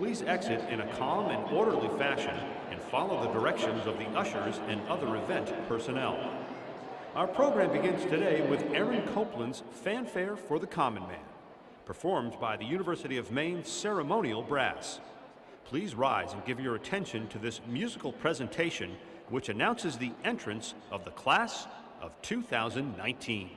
please exit in a calm and orderly fashion and follow the directions of the ushers and other event personnel. Our program begins today with Aaron Copeland's Fanfare for the Common Man, performed by the University of Maine Ceremonial Brass. Please rise and give your attention to this musical presentation, which announces the entrance of the class of 2019.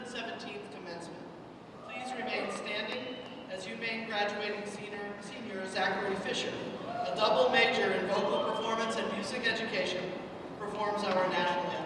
117th Commencement. Please remain standing as UMaine graduating senior Zachary Fisher, a double major in vocal performance and music education, performs our national anthem.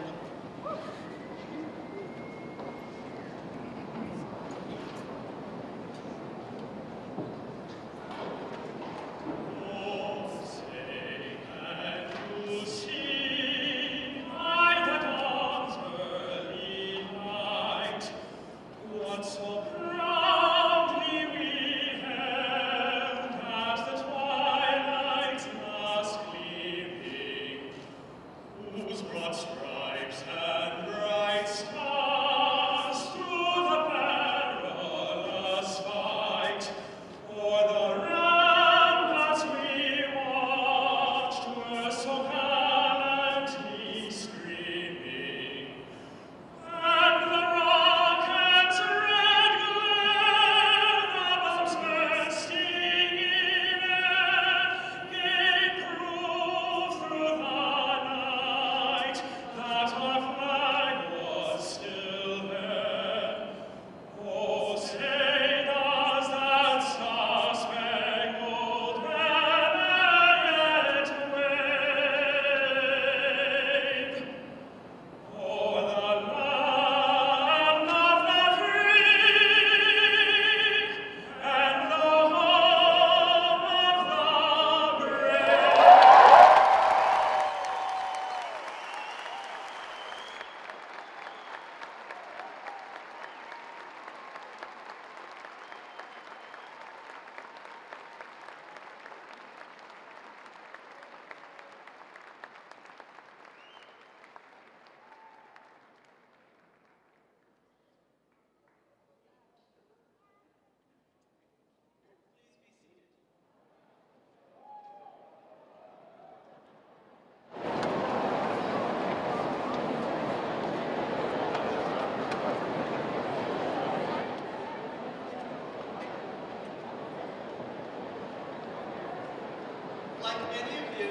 Like many of you,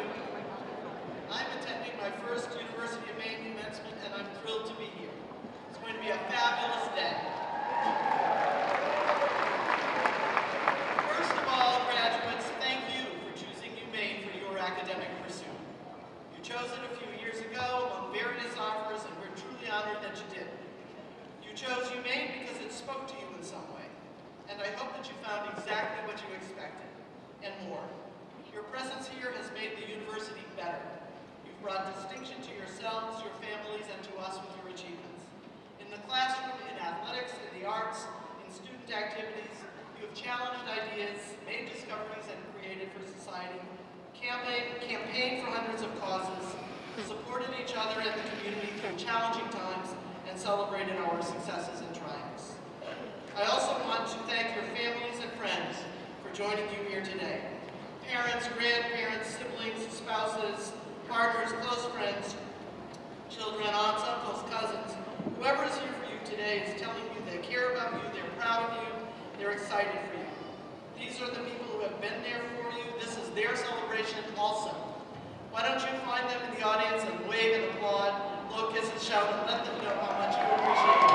I'm attending my first University of Maine commencement, and I'm thrilled to be here. It's going to be a fabulous day. First of all, graduates, thank you for choosing UMaine for your academic pursuit. You chose it a few years ago among various offers, and we're truly honored that you did. You chose UMaine because it spoke to you in some way, and I hope that you found exactly what you expected, and more. Your presence here has made the university better. You've brought distinction to yourselves, your families, and to us with your achievements. In the classroom, in athletics, in the arts, in student activities, you have challenged ideas, made discoveries, and created for society, campaigned for hundreds of causes, supported each other and the community through challenging times, and celebrated our successes and triumphs. I also want to thank your families and friends for joining you here today. Parents, grandparents, siblings, spouses, partners, close friends, children, aunts, uncles, cousins. Whoever is here for you today is telling you they care about you, they're proud of you, they're excited for you. These are the people who have been there for you. This is their celebration also. Why don't you find them in the audience and wave and applaud, blow kisses, shout, and let them know how much you appreciate them.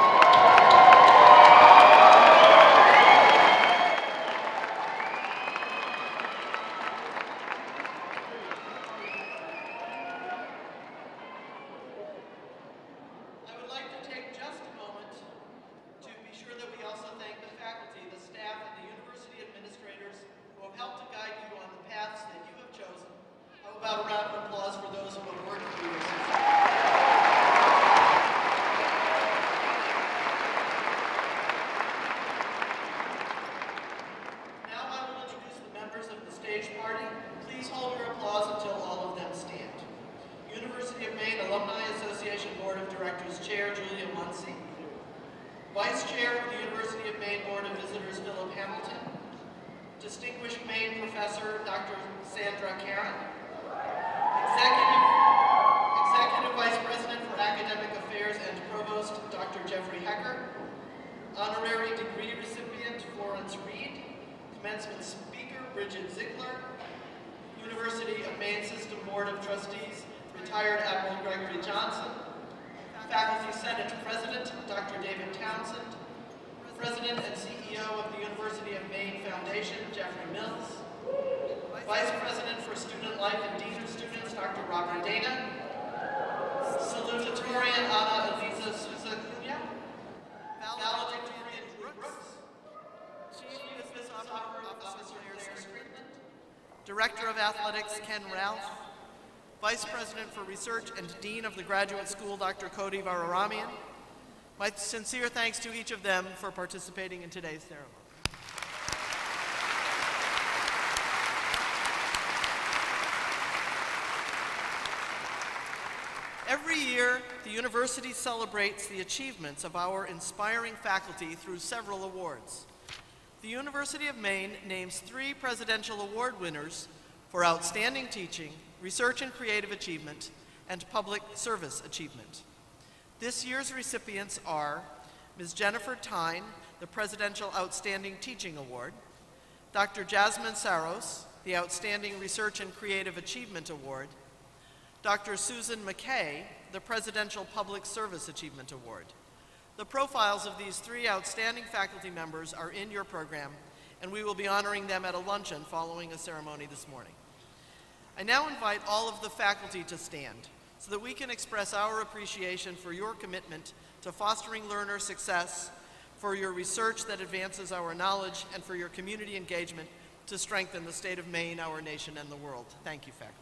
Vice Chair of the University of Maine Board of Visitors, Philip Hamilton. Distinguished Maine Professor, Dr. Sandra Karen. Executive Vice President for Academic Affairs and Provost, Dr. Jeffrey Hecker. Honorary degree recipient, Florence Reed. Commencement Speaker, Bridget Ziegler. University of Maine System Board of Trustees, retired Admiral Gregory Johnson. Faculty Senate President, Dr. David Townsend, President and CEO of the University of Maine Foundation, Jeffrey Mills, Vice President for Student Life and Dean of Students, Dr. Robert Dana, Salutatorian Ana Elisa Souza Cunha, Valedictorian Drew Brooks, Chief Business Officer Larry Strickland, Director of Athletics Ken Ralph, Vice President for Research and Dean of the Graduate School, Dr. Cody Vararamian. My sincere thanks to each of them for participating in today's ceremony. Every year, the university celebrates the achievements of our inspiring faculty through several awards. The University of Maine names 3 Presidential Award winners for outstanding teaching, research and creative achievement, and public service achievement. This year's recipients are Ms. Jennifer Tyne, the Presidential Outstanding Teaching Award, Dr. Jasmine Saros, the Outstanding Research and Creative Achievement Award, Dr. Susan McKay, the Presidential Public Service Achievement Award. The profiles of these 3 outstanding faculty members are in your program, and we will be honoring them at a luncheon following a ceremony this morning. I now invite all of the faculty to stand so that we can express our appreciation for your commitment to fostering learner success, for your research that advances our knowledge, and for your community engagement to strengthen the state of Maine, our nation, and the world. Thank you, faculty.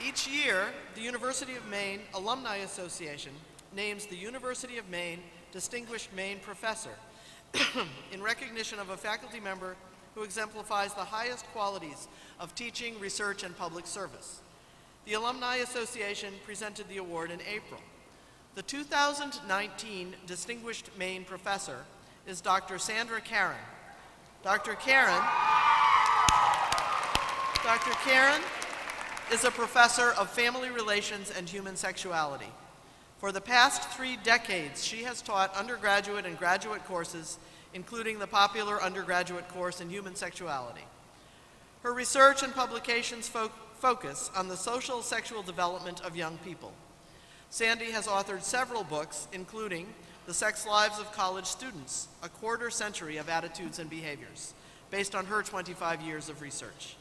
Each year, the University of Maine Alumni Association names the University of Maine Distinguished Maine Professor in recognition of a faculty member who exemplifies the highest qualities of teaching, research, and public service. The Alumni Association presented the award in April. The 2019 Distinguished Maine Professor is Dr. Sandra Karen. Dr. Karen is a professor of family relations and human sexuality. For the past 3 decades, she has taught undergraduate and graduate courses, including the popular undergraduate course in human sexuality. Her research and publications focus on the social sexual development of young people. Sandy has authored several books, including The Sex Lives of College Students, a quarter century of attitudes and behaviors, based on her 25 years of research.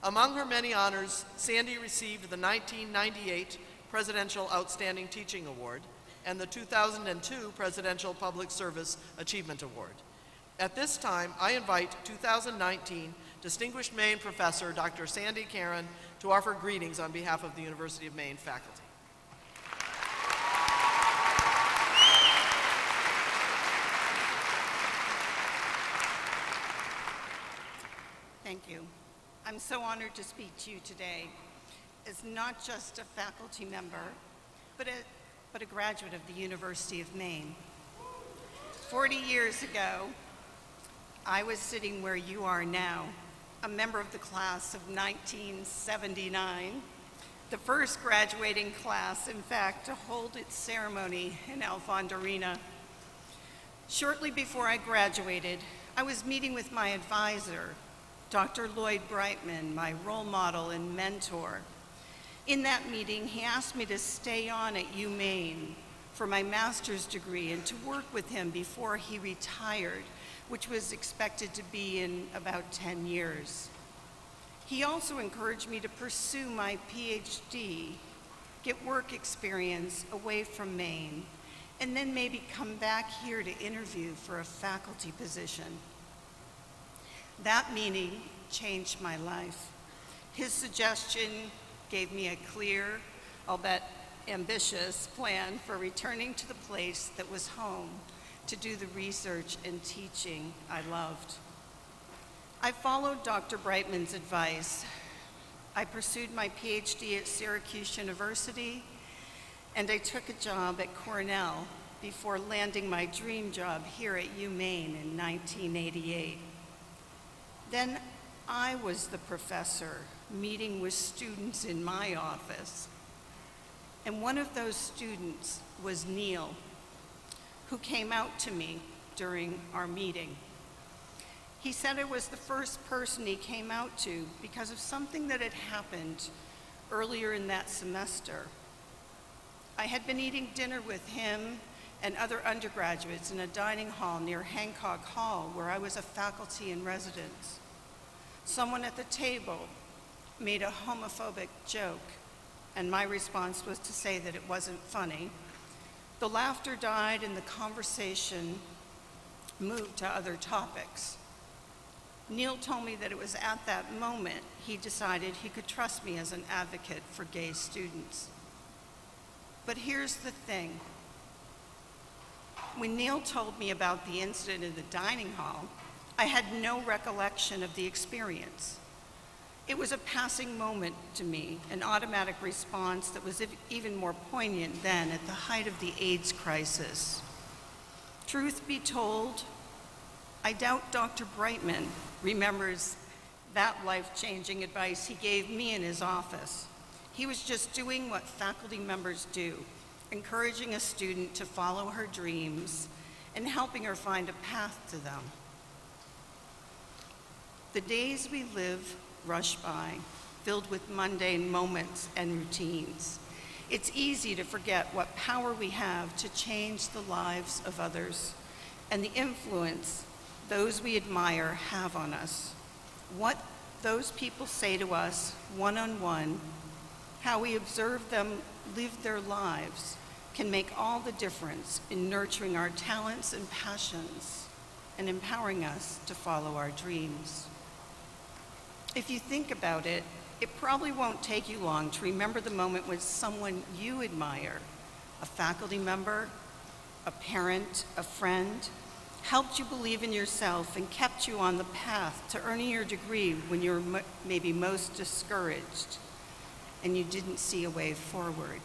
Among her many honors, Sandy received the 1998 Presidential Outstanding Teaching Award and the 2002 Presidential Public Service Achievement Award. At this time, I invite 2019 Distinguished Maine Professor Dr. Sandy Karen to offer greetings on behalf of the University of Maine faculty. Thank you. I'm so honored to speak to you today as not just a faculty member, but a graduate of the University of Maine. 40 years ago, I was sitting where you are now, a member of the class of 1979, the first graduating class, in fact, to hold its ceremony in Alfond Arena. Shortly before I graduated, I was meeting with my advisor, Dr. Lloyd Brightman, my role model and mentor. In that meeting, he asked me to stay on at UMaine for my master's degree and to work with him before he retired, which was expected to be in about 10 years. He also encouraged me to pursue my PhD, get work experience away from Maine, and then maybe come back here to interview for a faculty position. That meeting changed my life. His suggestion gave me a clear, albeit ambitious, plan for returning to the place that was home to do the research and teaching I loved. I followed Dr. Brightman's advice. I pursued my PhD at Syracuse University, and I took a job at Cornell before landing my dream job here at UMaine in 1988. Then I was the professor meeting with students in my office. And one of those students was Neil, who came out to me during our meeting. He said I was the first person he came out to because of something that had happened earlier in that semester. I had been eating dinner with him and other undergraduates in a dining hall near Hancock Hall, where I was a faculty in residence. Someone at the table made a homophobic joke, and my response was to say that it wasn't funny. The laughter died and the conversation moved to other topics. Neil told me that it was at that moment he decided he could trust me as an advocate for gay students. But here's the thing. When Neil told me about the incident in the dining hall, I had no recollection of the experience. It was a passing moment to me, an automatic response that was even more poignant then at the height of the AIDS crisis. Truth be told, I doubt Dr. Brightman remembers that life-changing advice he gave me in his office. He was just doing what faculty members do, encouraging a student to follow her dreams and helping her find a path to them. The days we live rush by, filled with mundane moments and routines. It's easy to forget what power we have to change the lives of others and the influence those we admire have on us. What those people say to us one-on-one, how we observe them live their lives, can make all the difference in nurturing our talents and passions and empowering us to follow our dreams. If you think about it, it probably won't take you long to remember the moment when someone you admire, a faculty member, a parent, a friend, helped you believe in yourself and kept you on the path to earning your degree when you were maybe most discouraged and you didn't see a way forward.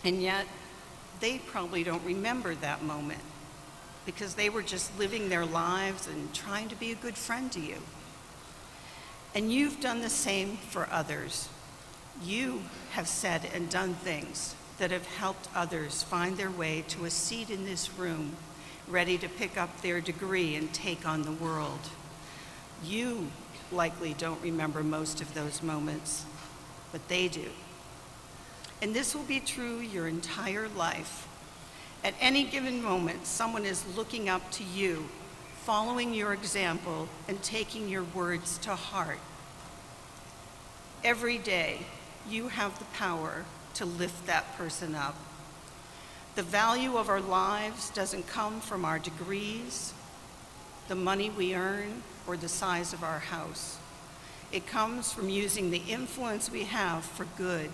And yet, they probably don't remember that moment because they were just living their lives and trying to be a good friend to you. And you've done the same for others. You have said and done things that have helped others find their way to a seat in this room, ready to pick up their degree and take on the world. You likely don't remember most of those moments, but they do. And this will be true your entire life. At any given moment, someone is looking up to you, following your example and taking your words to heart. Every day, you have the power to lift that person up. The value of our lives doesn't come from our degrees, the money we earn, or the size of our house. It comes from using the influence we have for good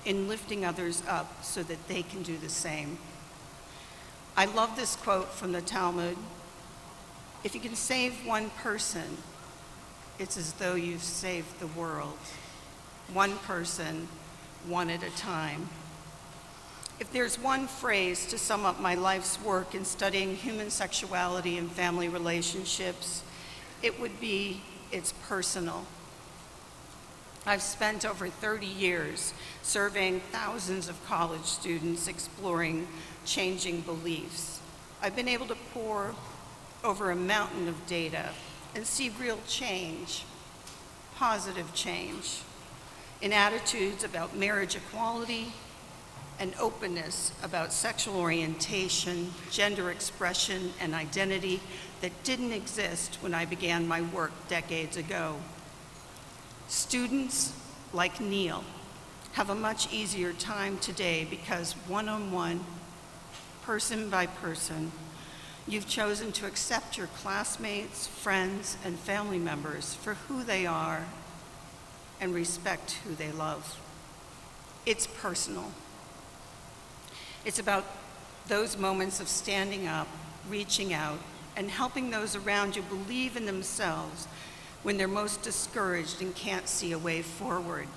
in lifting others up so that they can do the same. I love this quote from the Talmud. If you can save one person, it's as though you've saved the world. One person, one at a time. If there's one phrase to sum up my life's work in studying human sexuality and family relationships, it would be, it's personal. I've spent over 30 years surveying thousands of college students exploring changing beliefs. I've been able to pore over a mountain of data and see real change, positive change, in attitudes about marriage equality and openness about sexual orientation, gender expression, and identity that didn't exist when I began my work decades ago. Students like Neil have a much easier time today because one-on-one, person by person, you've chosen to accept your classmates, friends, and family members for who they are and respect who they love. It's personal. It's about those moments of standing up, reaching out, and helping those around you believe in themselves when they're most discouraged and can't see a way forward.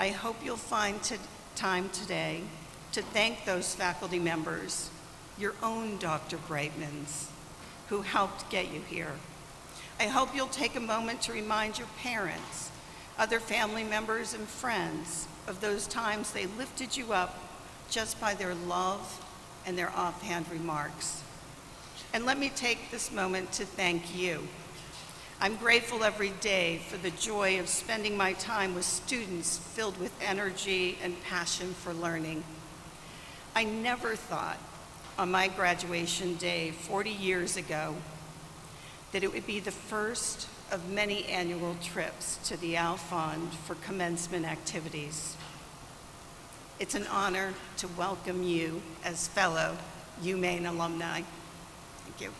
I hope you'll find time today to thank those faculty members, your own Dr. Brightmans, who helped get you here. I hope you'll take a moment to remind your parents, other family members, and friends of those times they lifted you up just by their love and their offhand remarks. And let me take this moment to thank you. I'm grateful every day for the joy of spending my time with students filled with energy and passion for learning. I never thought on my graduation day 40 years ago that it would be the first of many annual trips to the Al Fond for commencement activities. It's an honor to welcome you as fellow UMaine alumni. Thank you.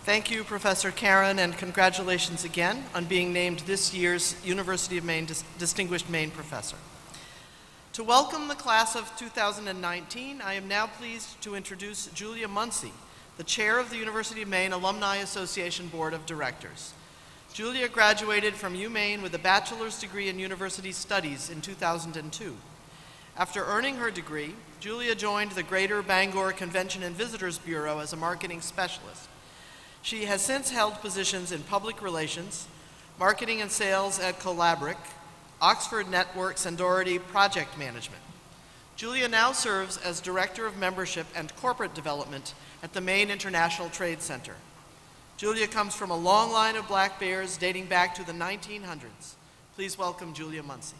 Thank you, Professor Karen, and congratulations again on being named this year's University of Maine Distinguished Maine Professor. To welcome the class of 2019, I am now pleased to introduce Julia Muncy, the chair of the University of Maine Alumni Association Board of Directors. Julia graduated from UMaine with a bachelor's degree in university studies in 2002. After earning her degree, Julia joined the Greater Bangor Convention and Visitors Bureau as a marketing specialist. She has since held positions in public relations, marketing and sales at Collabric, Oxford Networks, and Doherty Project Management. Julia now serves as Director of Membership and Corporate Development at the Maine International Trade Center. Julia comes from a long line of Black Bears dating back to the 1900s. Please welcome Julia Muncy.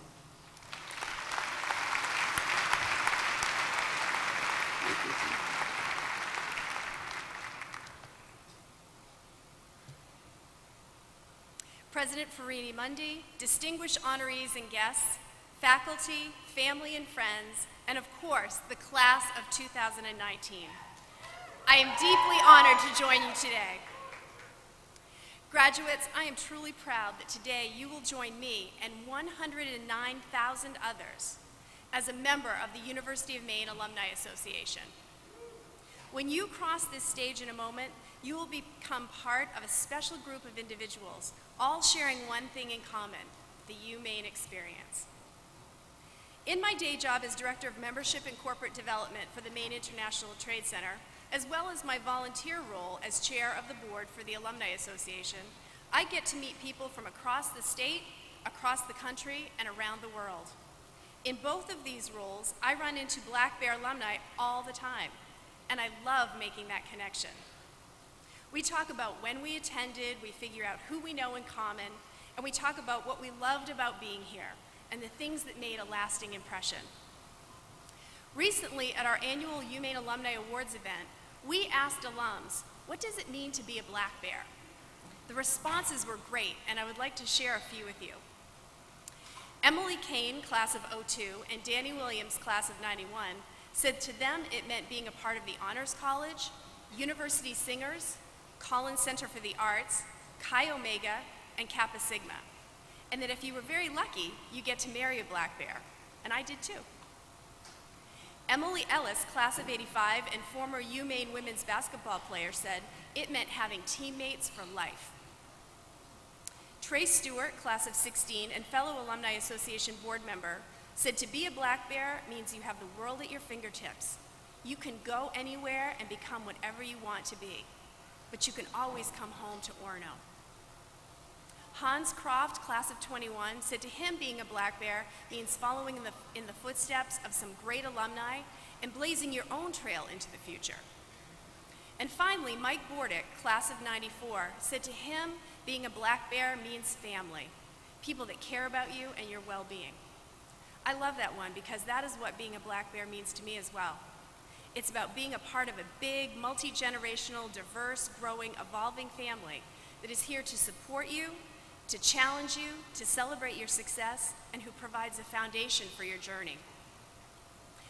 President Farini Mundy, distinguished honorees and guests, faculty, family and friends, and of course, the class of 2019. I am deeply honored to join you today. Graduates, I am truly proud that today you will join me and 109,000 others as a member of the University of Maine Alumni Association. When you cross this stage in a moment, you will become part of a special group of individuals, all sharing one thing in common, the UMaine experience. In my day job as Director of Membership and Corporate Development for the Maine International Trade Center, as well as my volunteer role as Chair of the Board for the Alumni Association, I get to meet people from across the state, across the country, and around the world. In both of these roles, I run into Black Bear alumni all the time, and I love making that connection. We talk about when we attended, we figure out who we know in common, and we talk about what we loved about being here and the things that made a lasting impression. Recently, at our annual UMaine Alumni Awards event, we asked alums, what does it mean to be a Black Bear? The responses were great, and I would like to share a few with you. Emily Kane, class of '02, and Danny Williams, class of '91, said to them it meant being a part of the Honors College, University Singers, Collins Center for the Arts, Chi Omega, and Kappa Sigma, and that if you were very lucky, you get to marry a Black Bear, and I did too. Emily Ellis, class of '85, and former UMaine women's basketball player, said it meant having teammates for life. Trace Stewart, class of '16, and fellow Alumni Association board member, said to be a Black Bear means you have the world at your fingertips. You can go anywhere and become whatever you want to be, but you can always come home to Orono. Hans Croft, class of '21, said to him being a Black Bear means following in the footsteps of some great alumni and blazing your own trail into the future. And finally, Mike Bordick, class of '94, said to him being a Black Bear means family, people that care about you and your well-being. I love that one because that is what being a Black Bear means to me as well. It's about being a part of a big, multi-generational, diverse, growing, evolving family that is here to support you, to challenge you, to celebrate your success, and who provides a foundation for your journey.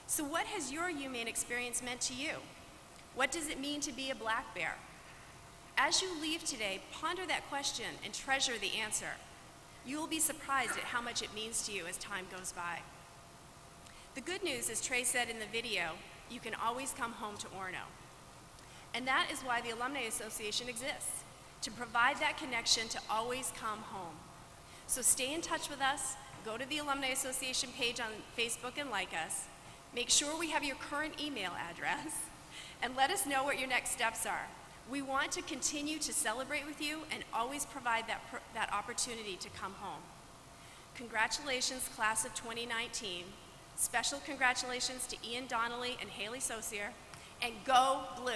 So what has your UMaine experience meant to you? What does it mean to be a Black Bear? As you leave today, ponder that question and treasure the answer. You will be surprised at how much it means to you as time goes by. The good news, as Trey said in the video, you can always come home to Orono. And that is why the Alumni Association exists, to provide that connection to always come home. So stay in touch with us, go to the Alumni Association page on Facebook and like us, make sure we have your current email address, and let us know what your next steps are. We want to continue to celebrate with you and always provide that opportunity to come home. Congratulations, class of 2019. Special congratulations to Ian Donnelly and Haley Saucier, and go Blue!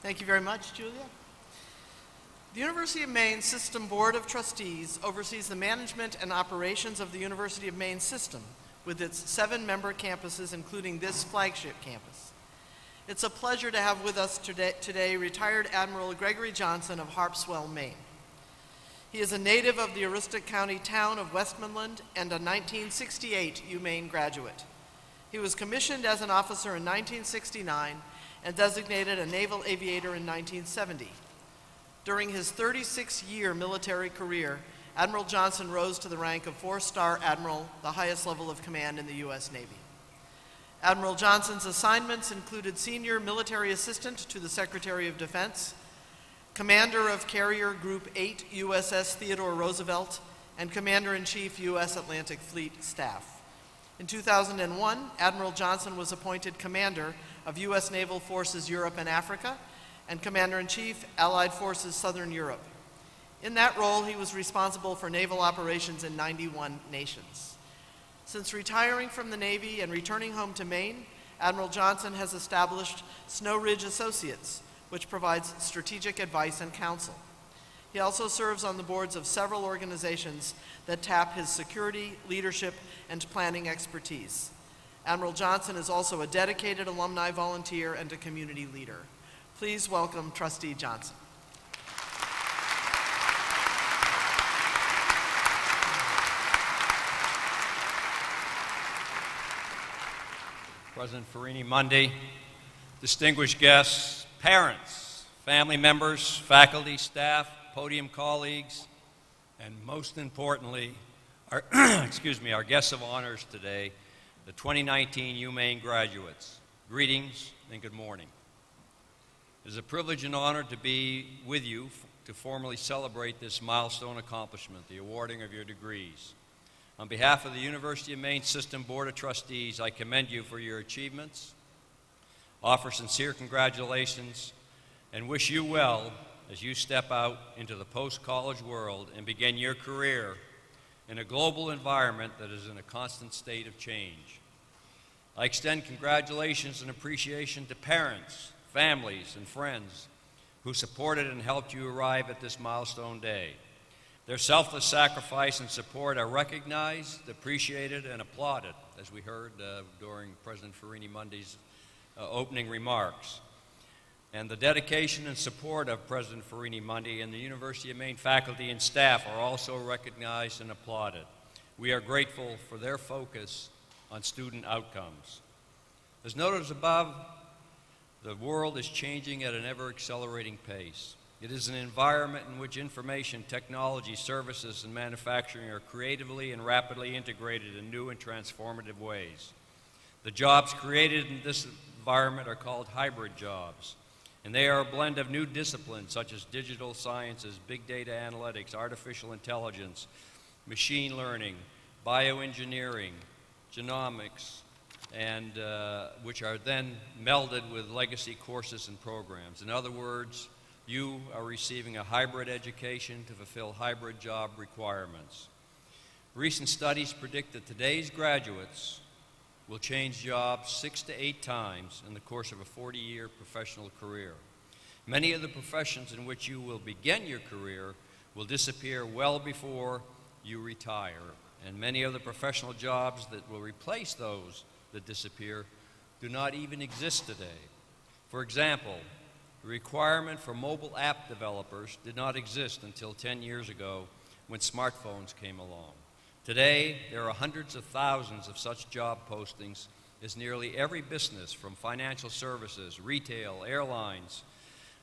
Thank you very much, Julia. The University of Maine System Board of Trustees oversees the management and operations of the University of Maine system with its 7 member campuses, including this flagship campus. It's a pleasure to have with us today retired Admiral Gregory Johnson of Harpswell, Maine. He is a native of the Aroostook County town of Westmoreland and a 1968 UMaine graduate. He was commissioned as an officer in 1969 and designated a naval aviator in 1970. During his 36-year military career, Admiral Johnson rose to the rank of 4-star admiral, the highest level of command in the U.S. Navy. Admiral Johnson's assignments included senior military assistant to the Secretary of Defense, commander of Carrier Group 8 USS Theodore Roosevelt, and commander-in-chief U.S. Atlantic Fleet Staff. In 2001, Admiral Johnson was appointed commander of U.S. Naval Forces Europe and Africa and commander-in-chief Allied Forces Southern Europe. In that role, he was responsible for naval operations in 91 nations. Since retiring from the Navy and returning home to Maine, Admiral Johnson has established Snow Ridge Associates, which provides strategic advice and counsel. He also serves on the boards of several organizations that tap his security, leadership, and planning expertise. Admiral Johnson is also a dedicated alumni volunteer and a community leader. Please welcome Trustee Johnson. President Farini-Mundy, distinguished guests, parents, family members, faculty, staff, podium colleagues, and most importantly, our, our guests of honors today, the 2019 UMaine graduates. Greetings and good morning. It is a privilege and honor to be with you to formally celebrate this milestone accomplishment, the awarding of your degrees. On behalf of the University of Maine System Board of Trustees, I commend you for your achievements, offer sincere congratulations, and wish you well as you step out into the post-college world and begin your career in a global environment that is in a constant state of change. I extend congratulations and appreciation to parents, families, and friends who supported and helped you arrive at this milestone day. Their selfless sacrifice and support are recognized, appreciated, and applauded, as we heard during President Farini-Mundy's opening remarks. And the dedication and support of President Farini-Mundy and the University of Maine faculty and staff are also recognized and applauded. We are grateful for their focus on student outcomes. As noted above, the world is changing at an ever-accelerating pace. It is an environment in which information, technology, services, and manufacturing are creatively and rapidly integrated in new and transformative ways. The jobs created in this environment are called hybrid jobs, and they are a blend of new disciplines such as digital sciences, big data analytics, artificial intelligence, machine learning, bioengineering, genomics, and which are then melded with legacy courses and programs. In other words, you are receiving a hybrid education to fulfill hybrid job requirements. Recent studies predict that today's graduates will change jobs 6 to 8 times in the course of a 40-year professional career. Many of the professions in which you will begin your career will disappear well before you retire, and many of the professional jobs that will replace those that disappear do not even exist today. For example, the requirement for mobile app developers did not exist until 10 years ago when smartphones came along. Today, there are hundreds of thousands of such job postings as nearly every business from financial services, retail, airlines,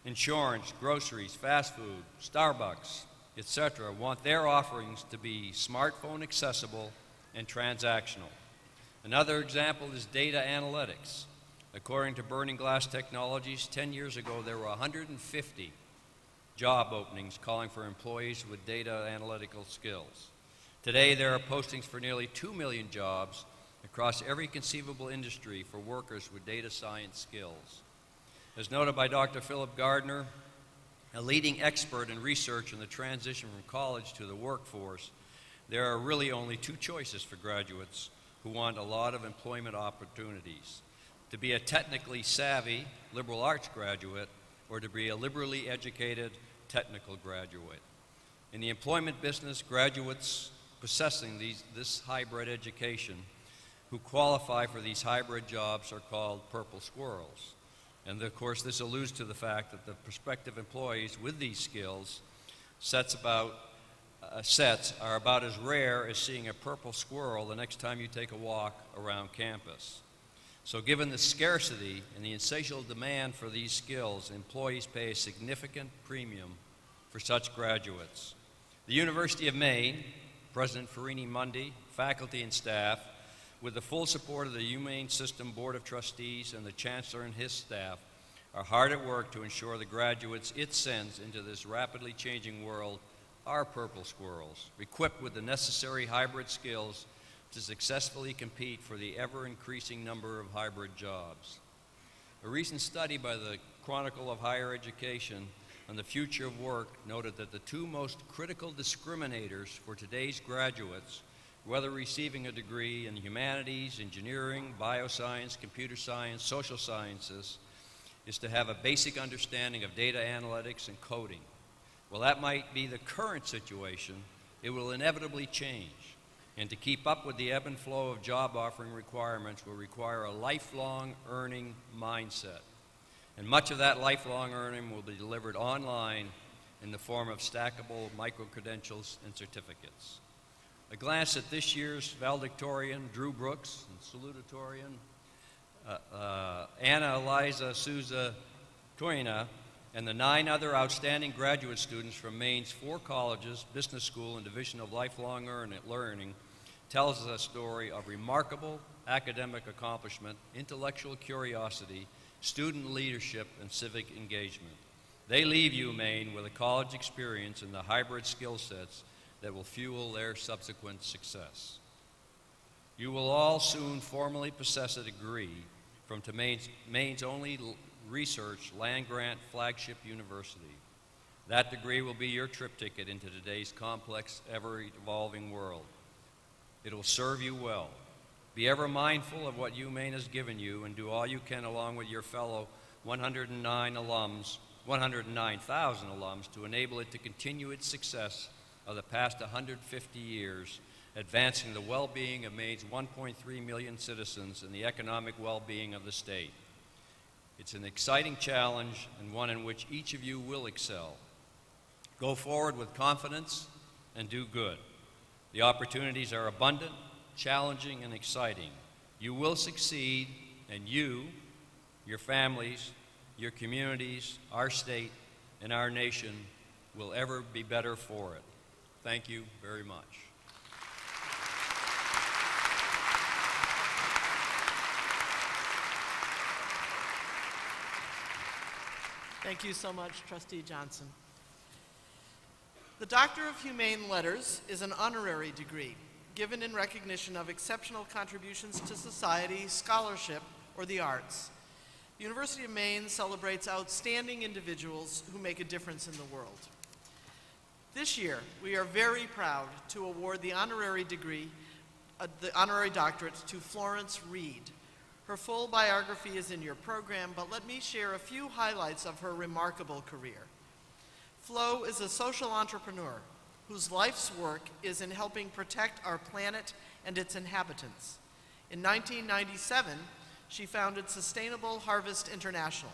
insurance, groceries, fast food, Starbucks, etc. want their offerings to be smartphone accessible and transactional. Another example is data analytics. According to Burning Glass Technologies, 10 years ago there were 150 job openings calling for employees with data analytical skills. Today, there are postings for nearly 2 million jobs across every conceivable industry for workers with data science skills. As noted by Dr. Philip Gardner, a leading expert in research in the transition from college to the workforce, there are really only two choices for graduates who want a lot of employment opportunities: to be a technically savvy liberal arts graduate or to be a liberally educated technical graduate. In the employment business, graduates possessing this hybrid education who qualify for these hybrid jobs are called purple squirrels. And of course, this alludes to the fact that the prospective employees with these skills sets are about as rare as seeing a purple squirrel the next time you take a walk around campus. So given the scarcity and the insatiable demand for these skills, employees pay a significant premium for such graduates. The University of Maine, President Farini Mundy, faculty and staff, with the full support of the Humane System Board of Trustees and the Chancellor and his staff, are hard at work to ensure the graduates it sends into this rapidly changing world are purple squirrels, equipped with the necessary hybrid skills to successfully compete for the ever-increasing number of hybrid jobs. A recent study by the Chronicle of Higher Education on the future of work noted that the two most critical discriminators for today's graduates, whether receiving a degree in humanities, engineering, bioscience, computer science, social sciences, is to have a basic understanding of data analytics and coding. While that might be the current situation, it will inevitably change. And to keep up with the ebb and flow of job offering requirements will require a lifelong earning mindset. And much of that lifelong earning will be delivered online in the form of stackable micro-credentials and certificates. A glance at this year's valedictorian, Drew Brooks, and salutatorian, Anna Eliza Souza Toina, and the 9 other outstanding graduate students from Maine's 4 colleges, business school, and division of lifelong learning tells us a story of remarkable academic accomplishment, intellectual curiosity, student leadership, and civic engagement. They leave you, Maine, with a college experience and the hybrid skill sets that will fuel their subsequent success. You will all soon formally possess a degree from Maine's only research land-grant flagship university. That degree will be your trip ticket into today's complex, ever-evolving world. It will serve you well. Be ever mindful of what UMaine has given you and do all you can along with your fellow 109,000 alums to enable it to continue its success of the past 150 years, advancing the well-being of Maine's 1.3 million citizens and the economic well-being of the state. It's an exciting challenge and one in which each of you will excel. Go forward with confidence and do good. The opportunities are abundant, challenging, and exciting. You will succeed, and you, your families, your communities, our state, and our nation will ever be better for it. Thank you very much. Thank you so much, Trustee Johnson. The Doctor of Humane Letters is an honorary degree given in recognition of exceptional contributions to society, scholarship, or the arts. The University of Maine celebrates outstanding individuals who make a difference in the world. This year, we are very proud to award the honorary degree, the honorary doctorate to Florence Reed. Her full biography is in your program, but let me share a few highlights of her remarkable career. Flo is a social entrepreneur whose life's work is in helping protect our planet and its inhabitants. In 1997, she founded Sustainable Harvest International,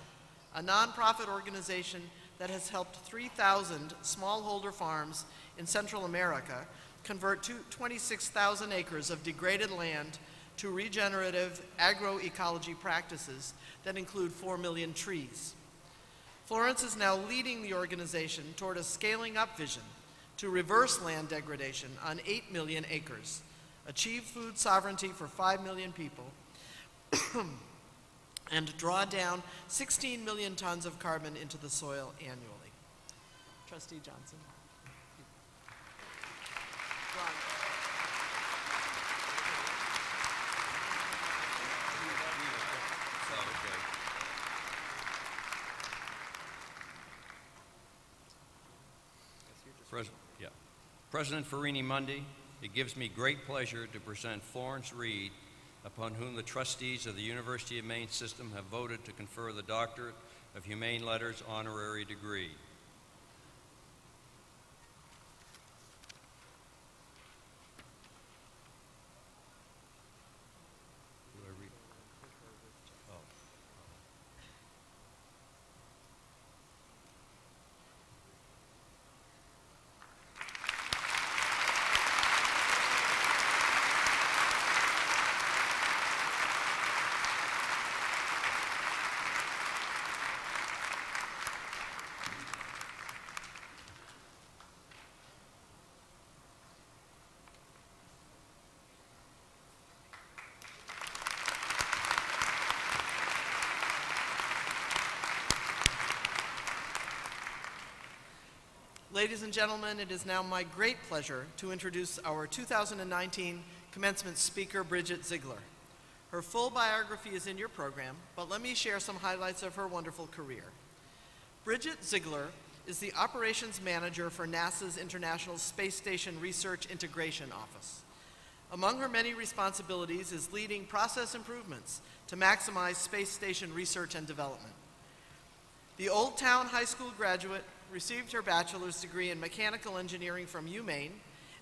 a nonprofit organization that has helped 3,000 smallholder farms in Central America convert 26,000 acres of degraded land to regenerative agroecology practices that include 4 million trees. Florence is now leading the organization toward a scaling up vision to reverse land degradation on 8 million acres, achieve food sovereignty for 5 million people, and draw down 16 million tons of carbon into the soil annually. Trustee Johnson. President Farini Mundi, it gives me great pleasure to present Florence Reed, upon whom the trustees of the University of Maine system have voted to confer the Doctorate of Humane Letters honorary degree. Ladies and gentlemen, it is now my great pleasure to introduce our 2019 commencement speaker, Bridget Ziegler. Her full biography is in your program, but let me share some highlights of her wonderful career. Bridget Ziegler is the operations manager for NASA's International Space Station Research Integration Office. Among her many responsibilities is leading process improvements to maximize space station research and development. The Old Town High School graduate received her bachelor's degree in mechanical engineering from Maine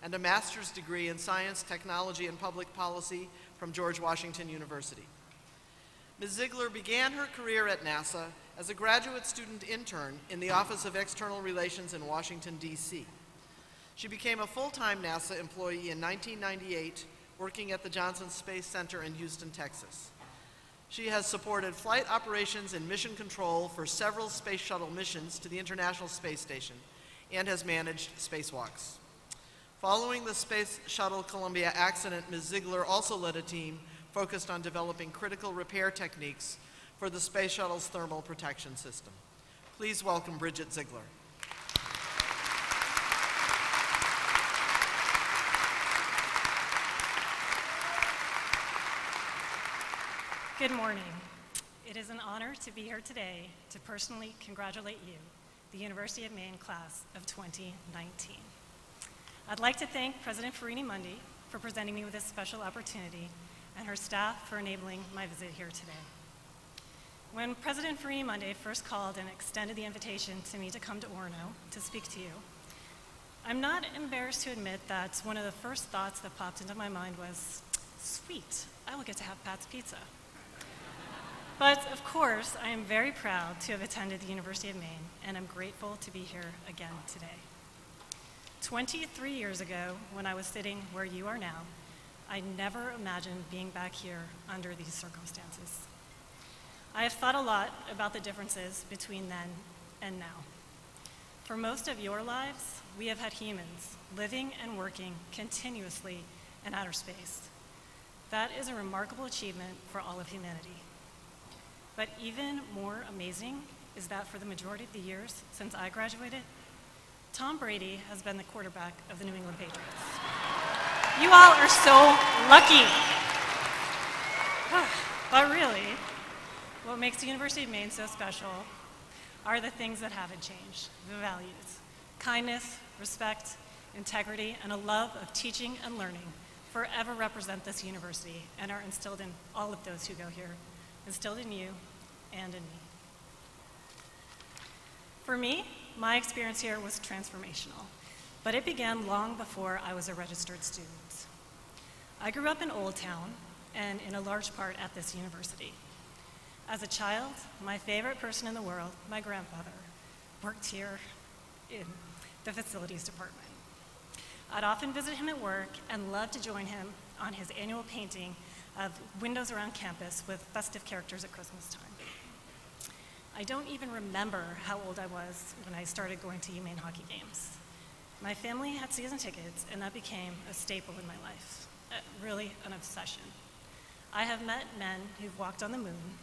and a master's degree in science, technology, and public policy from George Washington University. Ms. Ziegler began her career at NASA as a graduate student intern in the Office of External Relations in Washington, D.C. She became a full-time NASA employee in 1998, working at the Johnson Space Center in Houston, Texas. She has supported flight operations and mission control for several space shuttle missions to the International Space Station and has managed spacewalks. Following the Space Shuttle Columbia accident, Ms. Ziegler also led a team focused on developing critical repair techniques for the Space Shuttle's thermal protection system. Please welcome Bridget Ziegler. Good morning. It is an honor to be here today to personally congratulate you, the University of Maine class of 2019. I'd like to thank President Farini Mundi for presenting me with this special opportunity and her staff for enabling my visit here today. When President Farini Mundi first called and extended the invitation to me to come to Orono to speak to you, I'm not embarrassed to admit that one of the first thoughts that popped into my mind was, sweet, I will get to have Pat's Pizza. But of course, I am very proud to have attended the University of Maine, and I'm grateful to be here again today. 23 years ago, when I was sitting where you are now, I never imagined being back here under these circumstances. I have thought a lot about the differences between then and now. For most of your lives, we have had humans living and working continuously in outer space. That is a remarkable achievement for all of humanity. But even more amazing is that for the majority of the years since I graduated, Tom Brady has been the quarterback of the New England Patriots. You all are so lucky. But really, what makes the University of Maine so special are the things that haven't changed, the values. Kindness, respect, integrity, and a love of teaching and learning forever represent this university and are instilled in all of those who go here, instilled in you and in me. For me, my experience here was transformational, but it began long before I was a registered student. I grew up in Old Town and in a large part at this university. As a child, my favorite person in the world, my grandfather, worked here in the facilities department. I'd often visit him at work and loved to join him on his annual painting of windows around campus with festive characters at Christmas time. I don't even remember how old I was when I started going to UMaine hockey games. My family had season tickets, and that became a staple in my life, really an obsession. I have met men who've walked on the moon,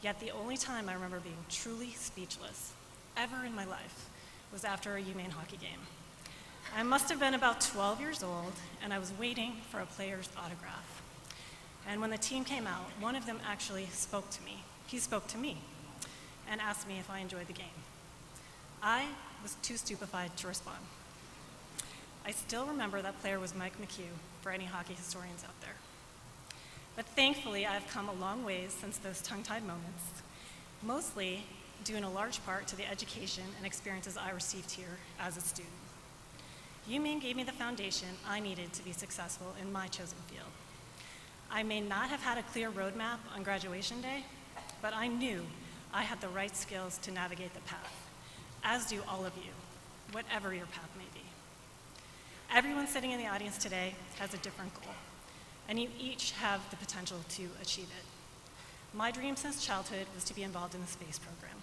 yet the only time I remember being truly speechless ever in my life was after a UMaine hockey game. I must have been about 12 years old, and I was waiting for a player's autograph. And when the team came out, one of them actually spoke to me. He spoke to me and asked me if I enjoyed the game. I was too stupefied to respond. I still remember that player was Mike McHugh, for any hockey historians out there. But thankfully, I've come a long ways since those tongue-tied moments, mostly due in a large part to the education and experiences I received here as a student. UMaine gave me the foundation I needed to be successful in my chosen field. I may not have had a clear roadmap on graduation day, but I knew I had the right skills to navigate the path, as do all of you, whatever your path may be. Everyone sitting in the audience today has a different goal, and you each have the potential to achieve it. My dream since childhood was to be involved in the space program.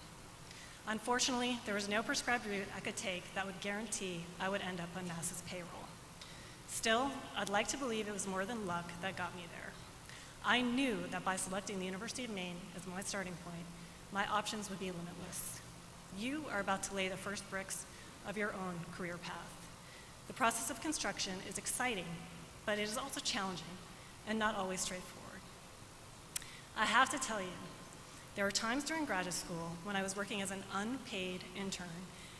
Unfortunately, there was no prescribed route I could take that would guarantee I would end up on NASA's payroll. Still, I'd like to believe it was more than luck that got me there. I knew that by selecting the University of Maine as my starting point, my options would be limitless. You are about to lay the first bricks of your own career path. The process of construction is exciting, but it is also challenging and not always straightforward. I have to tell you, there were times during graduate school when I was working as an unpaid intern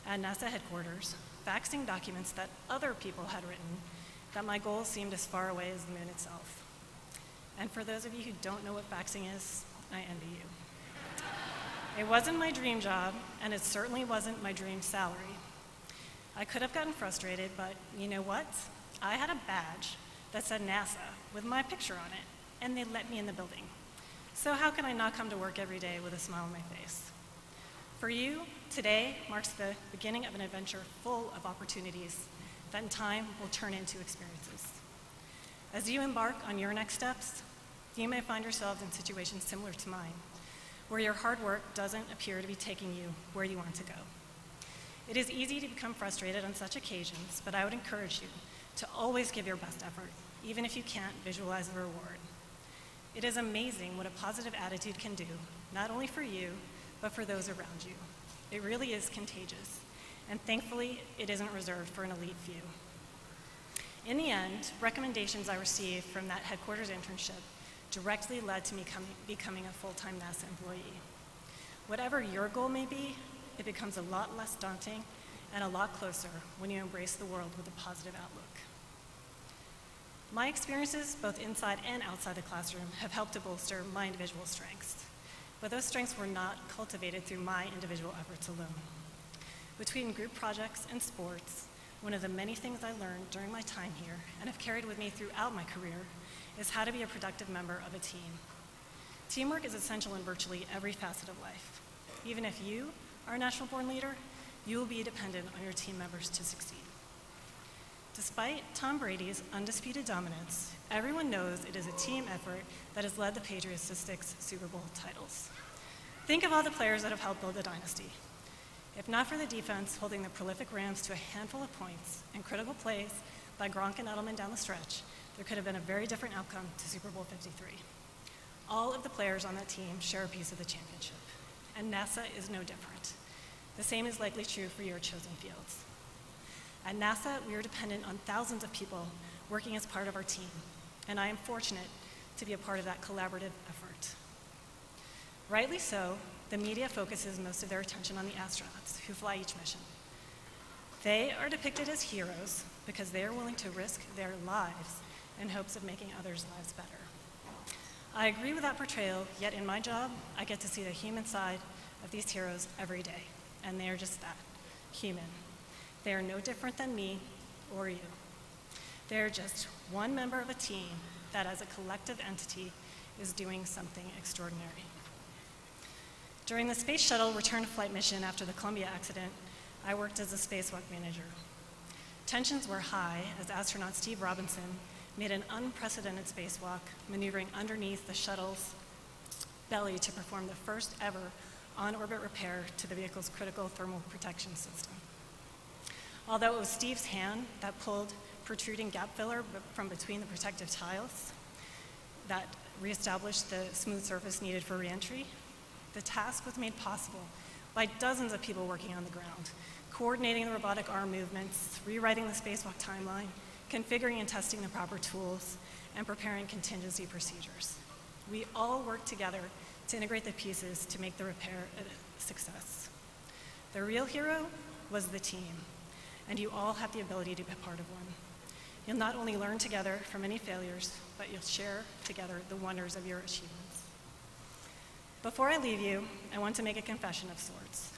at NASA headquarters, faxing documents that other people had written, that my goals seemed as far away as the moon itself. And for those of you who don't know what faxing is, I envy you. It wasn't my dream job, and it certainly wasn't my dream salary. I could have gotten frustrated, but you know what? I had a badge that said NASA with my picture on it, and they let me in the building. So how can I not come to work every day with a smile on my face? For you, today marks the beginning of an adventure full of opportunities that in time will turn into experiences. As you embark on your next steps, you may find yourselves in situations similar to mine, where your hard work doesn't appear to be taking you where you want to go. It is easy to become frustrated on such occasions, but I would encourage you to always give your best effort, even if you can't visualize the reward. It is amazing what a positive attitude can do, not only for you, but for those around you. It really is contagious, and thankfully, it isn't reserved for an elite few. In the end, recommendations I received from that headquarters internship directly led to me becoming a full-time NASA employee. Whatever your goal may be, it becomes a lot less daunting and a lot closer when you embrace the world with a positive outlook. My experiences, both inside and outside the classroom, have helped to bolster my individual strengths, but those strengths were not cultivated through my individual efforts alone. Between group projects and sports, one of the many things I learned during my time here and have carried with me throughout my career is how to be a productive member of a team. Teamwork is essential in virtually every facet of life. Even if you are a natural-born leader, you will be dependent on your team members to succeed. Despite Tom Brady's undisputed dominance, everyone knows it is a team effort that has led the Patriots to 6 Super Bowl titles. Think of all the players that have helped build the dynasty. If not for the defense holding the prolific Rams to a handful of points and critical plays by Gronk and Edelman down the stretch, there could have been a very different outcome to Super Bowl 53. All of the players on that team share a piece of the championship, and NASA is no different. The same is likely true for your chosen fields. At NASA, we are dependent on thousands of people working as part of our team, and I am fortunate to be a part of that collaborative effort. Rightly so, the media focuses most of their attention on the astronauts who fly each mission. They are depicted as heroes because they are willing to risk their lives in hopes of making others' lives better. I agree with that portrayal, yet in my job, I get to see the human side of these heroes every day, and they are just that, human. They are no different than me or you. They are just one member of a team that as a collective entity is doing something extraordinary. During the Space Shuttle return to flight mission after the Columbia accident, I worked as a spacewalk manager. Tensions were high as astronaut Steve Robinson made an unprecedented spacewalk, maneuvering underneath the shuttle's belly to perform the first ever on-orbit repair to the vehicle's critical thermal protection system. Although it was Steve's hand that pulled protruding gap filler from between the protective tiles that reestablished the smooth surface needed for reentry, the task was made possible by dozens of people working on the ground, coordinating the robotic arm movements, rewriting the spacewalk timeline, configuring and testing the proper tools, and preparing contingency procedures. We all worked together to integrate the pieces to make the repair a success. The real hero was the team, and you all have the ability to be a part of one. You'll not only learn together from any failures, but you'll share together the wonders of your achievements. Before I leave you, I want to make a confession of sorts.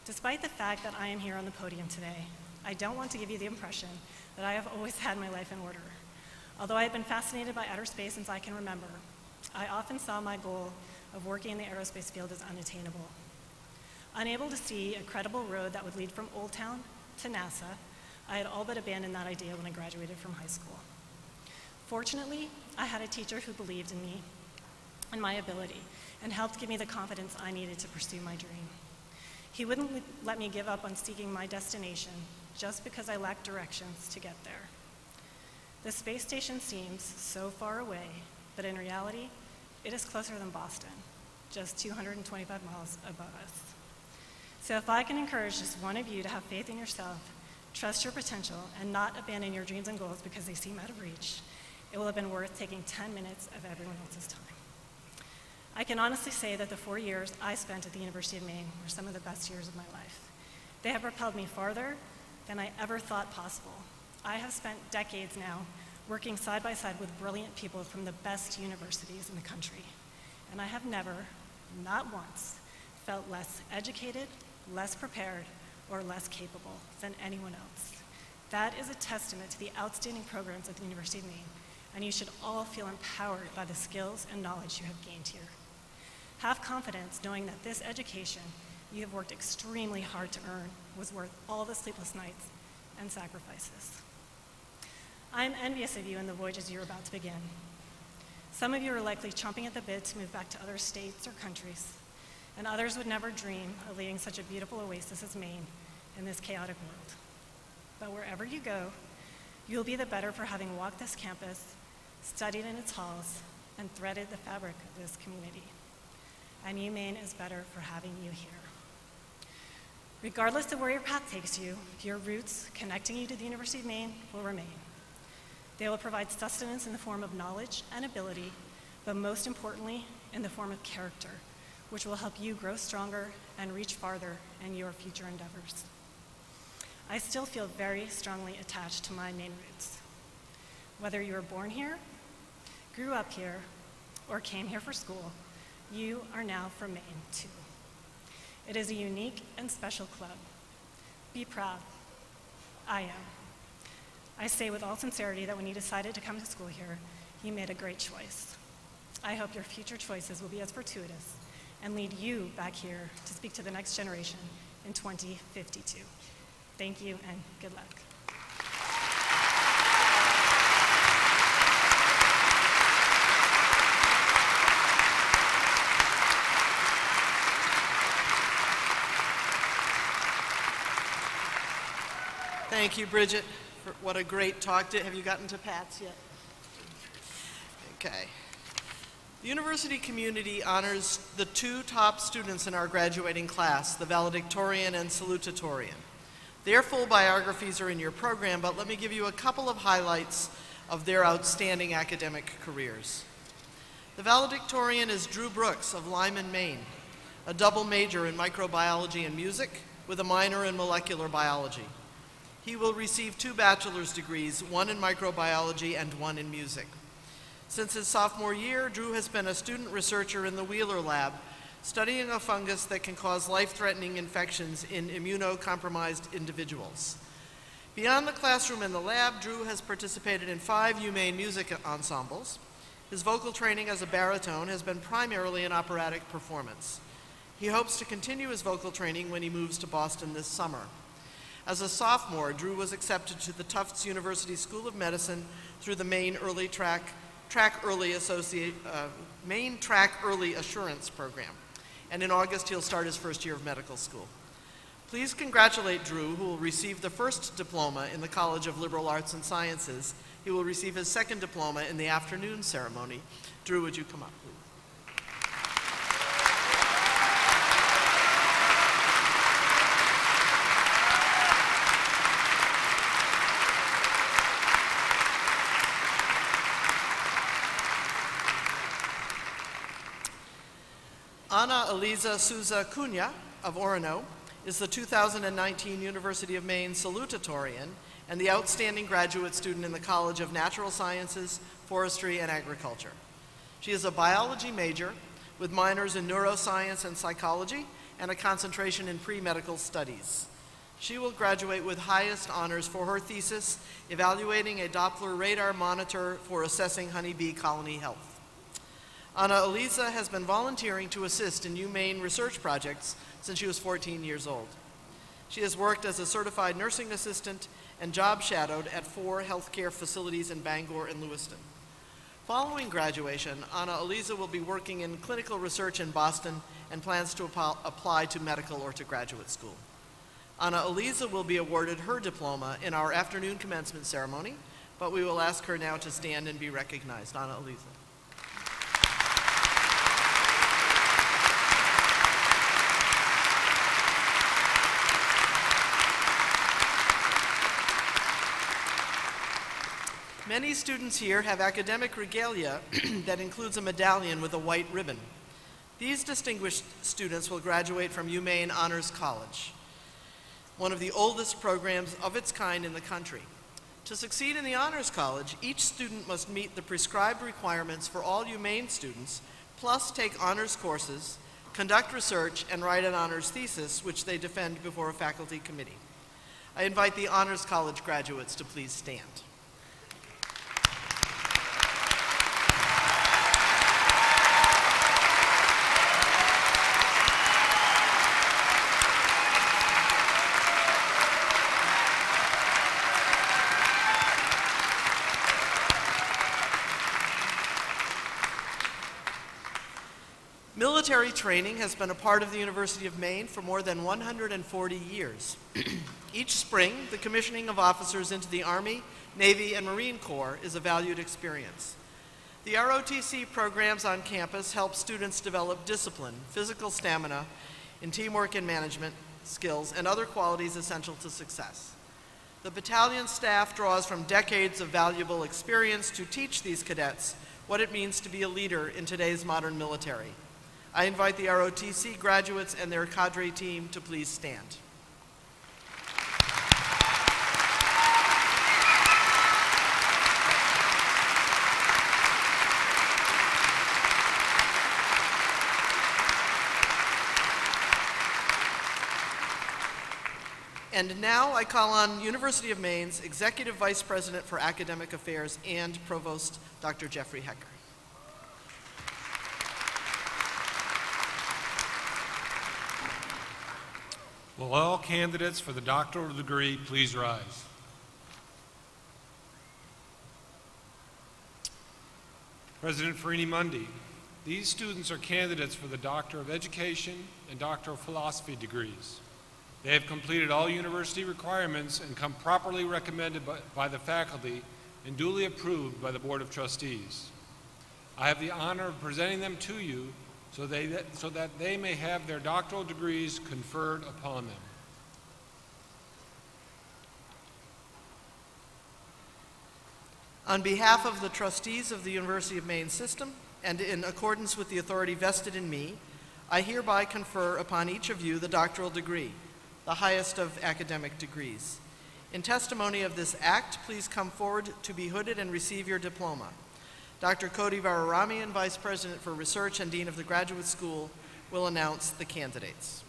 Despite the fact that I am here on the podium today, I don't want to give you the impression that I have always had my life in order. Although I have been fascinated by outer space since I can remember, I often saw my goal of working in the aerospace field as unattainable. Unable to see a credible road that would lead from Old Town to NASA, I had all but abandoned that idea when I graduated from high school. Fortunately, I had a teacher who believed in me and my ability and helped give me the confidence I needed to pursue my dream. He wouldn't let me give up on seeking my destination just because I lacked directions to get there. The space station seems so far away, but in reality, it is closer than Boston, just 225 miles above us. So if I can encourage just one of you to have faith in yourself, trust your potential, and not abandon your dreams and goals because they seem out of reach, it will have been worth taking 10 minutes of everyone else's time. I can honestly say that the 4 years I spent at the University of Maine were some of the best years of my life. They have propelled me farther than I ever thought possible. I have spent decades now working side by side with brilliant people from the best universities in the country. And I have never, not once, felt less educated, less prepared, or less capable than anyone else. That is a testament to the outstanding programs at the University of Maine, and you should all feel empowered by the skills and knowledge you have gained here. Have confidence knowing that this education you have worked extremely hard to earn was worth all the sleepless nights and sacrifices. I am envious of you and the voyages you're about to begin. Some of you are likely chomping at the bit to move back to other states or countries, and others would never dream of leading such a beautiful oasis as Maine in this chaotic world. But wherever you go, you'll be the better for having walked this campus, studied in its halls, and threaded the fabric of this community. And Maine is better for having you here. Regardless of where your path takes you, your roots connecting you to the University of Maine will remain. They will provide sustenance in the form of knowledge and ability, but most importantly, in the form of character, which will help you grow stronger and reach farther in your future endeavors. I still feel very strongly attached to my Maine roots. Whether you were born here, grew up here, or came here for school, you are now from Maine too. It is a unique and special club. Be proud. I am. I say with all sincerity that when you decided to come to school here, you made a great choice. I hope your future choices will be as fortuitous and lead you back here to speak to the next generation in 2052. Thank you and good luck. Thank you, Bridget, for what a great talk. Have you gotten to Pat's yet? Okay. The university community honors the two top students in our graduating class, the valedictorian and salutatorian. Their full biographies are in your program, but let me give you a couple of highlights of their outstanding academic careers. The valedictorian is Drew Brooks of Lyman, Maine, a double major in microbiology and music with a minor in molecular biology. He will receive 2 bachelor's degrees, one in microbiology and one in music. Since his sophomore year, Drew has been a student researcher in the Wheeler Lab, studying a fungus that can cause life-threatening infections in immunocompromised individuals. Beyond the classroom and the lab, Drew has participated in 5 UMaine music ensembles. His vocal training as a baritone has been primarily in operatic performance. He hopes to continue his vocal training when he moves to Boston this summer. As a sophomore, Drew was accepted to the Tufts University School of Medicine through the Maine Track Early Assurance Program. And in August, he'll start his first year of medical school. Please congratulate Drew, who will receive the first diploma in the College of Liberal Arts and Sciences. He will receive his second diploma in the afternoon ceremony. Drew, would you come up, please? Ana Elisa Souza Cunha of Orono is the 2019 University of Maine salutatorian and the outstanding graduate student in the College of Natural Sciences, Forestry, and Agriculture. She is a biology major with minors in neuroscience and psychology and a concentration in pre-medical studies. She will graduate with highest honors for her thesis, evaluating a Doppler radar monitor for assessing honeybee colony health. Ana Elisa has been volunteering to assist in UMaine research projects since she was 14 years old. She has worked as a certified nursing assistant and job shadowed at 4 healthcare facilities in Bangor and Lewiston. Following graduation, Ana Elisa will be working in clinical research in Boston and plans to apply to medical or to graduate school. Ana Elisa will be awarded her diploma in our afternoon commencement ceremony, but we will ask her now to stand and be recognized. Ana Elisa. Many students here have academic regalia that includes a medallion with a white ribbon. These distinguished students will graduate from UMaine Honors College, one of the oldest programs of its kind in the country. To succeed in the Honors College, each student must meet the prescribed requirements for all UMaine students, plus take honors courses, conduct research, and write an honors thesis, which they defend before a faculty committee. I invite the Honors College graduates to please stand. Military training has been a part of the University of Maine for more than 140 years. Each spring, the commissioning of officers into the Army, Navy, and Marine Corps is a valued experience. The ROTC programs on campus help students develop discipline, physical stamina, in teamwork and management skills, and other qualities essential to success. The battalion staff draws from decades of valuable experience to teach these cadets what it means to be a leader in today's modern military. I invite the ROTC graduates and their cadre team to please stand. And now I call on University of Maine's Executive Vice President for Academic Affairs and Provost, Dr. Jeffrey Hecker. Will all candidates for the doctoral degree please rise? President Farini Mundi, these students are candidates for the Doctor of Education and Doctor of Philosophy degrees. They have completed all university requirements and come properly recommended by the faculty and duly approved by the Board of Trustees. I have the honor of presenting them to you so that they may have their doctoral degrees conferred upon them. On behalf of the trustees of the University of Maine system, and in accordance with the authority vested in me, I hereby confer upon each of you the doctoral degree, the highest of academic degrees. In testimony of this act, please come forward to be hooded and receive your diploma. Dr. Cody Vararamian, Vice President for Research and Dean of the Graduate School, will announce the candidates.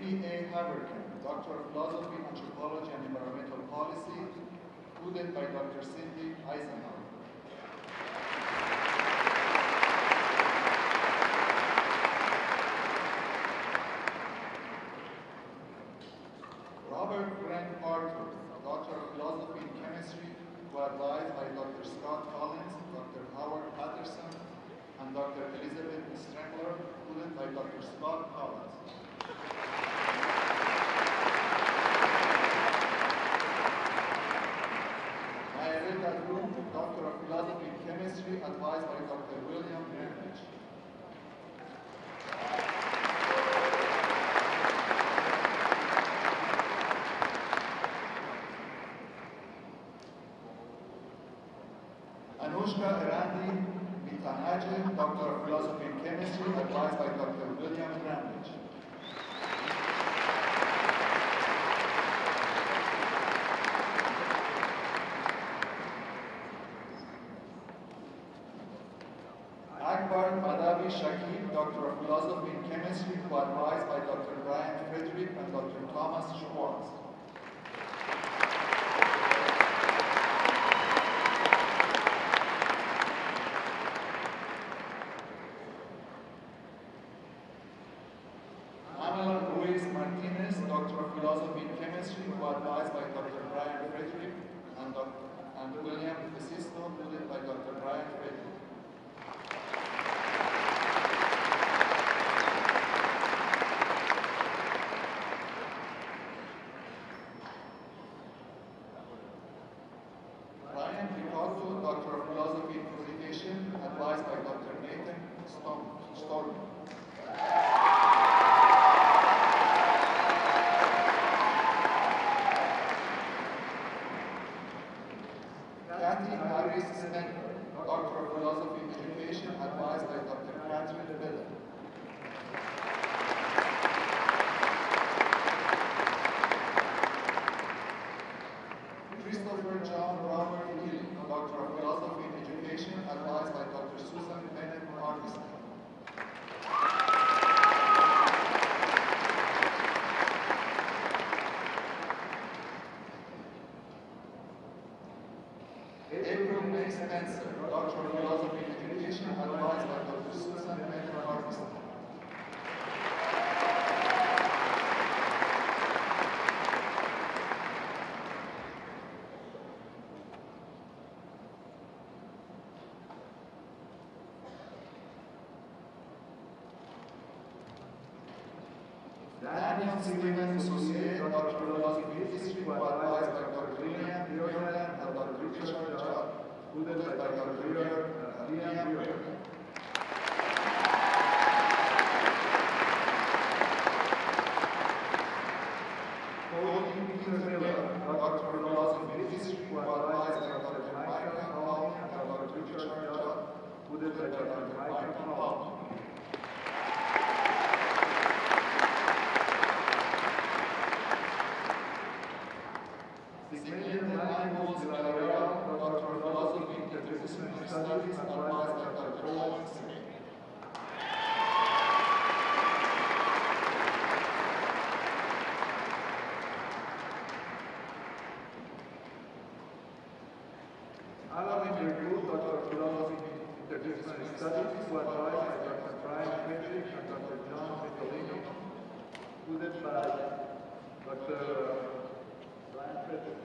Amy A. Haverkin, Doctor of Philosophy, Anthropology, and Environmental Policy, tutored by Dr. Cindy Eisenhower. Robert Grant Arthur, Doctor of Philosophy in Chemistry, who advised by Dr. Scott Collins, Dr. Howard Patterson, and Dr. Elizabeth Strangler, tutored by Dr. Scott Collins. Mayretta Bloom, Doctor of Philosophy in Chemistry, advised by Dr. William Greenwich. Anushka Erandi Mitanajan, Doctor of Philosophy in Chemistry, advised by Dr. William Greenwich. Akbar Madavi Shakib, Doctor of Philosophy in Chemistry, who advised by Dr. Brian Frederick and Dr. Thomas Schwartz. Amel Ruiz Martinez, Doctor of Philosophy in Chemistry, who advised by Dr. Brian Frederick and William Pesisto, tutored by Dr. Brian Frederick. Ryan Picotto, Doctor of Philosophy in Communication, advised by Dr. Nathan Storm. Kathy Harris Stenker, Doctor of Philosophy in Education, advised by Dr. Catherine Miller. Christopher John Robert Lee, Doctor of Philosophy in Education, advised by Dr. Susan Bennett Armstead. April May Spencer, Doctor of Philosophy in Education, advised by Dr. Susan Bennett Armstead. Daniel Stephen Saucier, Doctor of Philosophy in History, who advised by Dr. Liam Bjorn and Dr. Richard Judd, tutored by Dr. Liam Bjorn. Pauline Peter Miller, Doctor of Philosophy in History, who advised by Dr. Michael Hall and Dr. Richard Judd, tutored by Dr. Michael Hall. Doctor of Philosophy in Interdisciplinary Studies, advised by Dr. Paul Smith. Alan Bergood, Doctor of Philosophy in Interdisciplinary Studies, who advised by Dr. Brian Frederick and Dr. John Vitolino, tutored by Dr. Brian Frederick.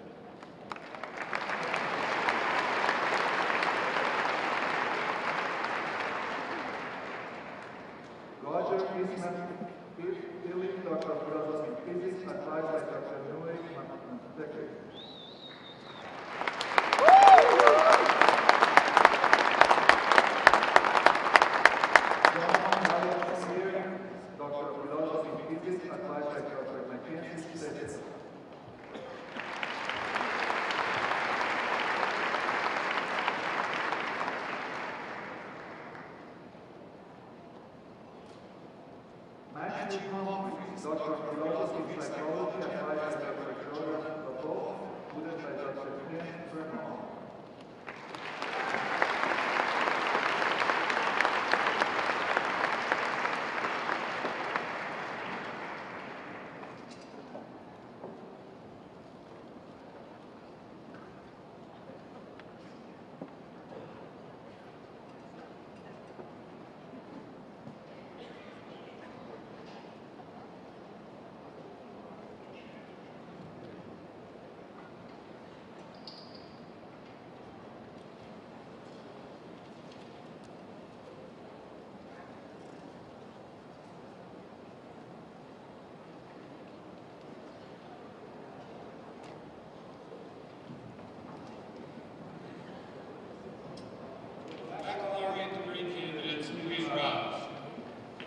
Roger Eastman, Philip, Doctor of Philosophy in Physics, advised by Dr. Noé Manteque. John Ryan Sear, Doctor of Philosophy in Physics, advised by Dr. Mackenzie Stetson. Matthew Humphreys, Doctor of Philosophy in Psychology, advised by Dr. Jordan Popov, tutored by Dr. Ken Vernon.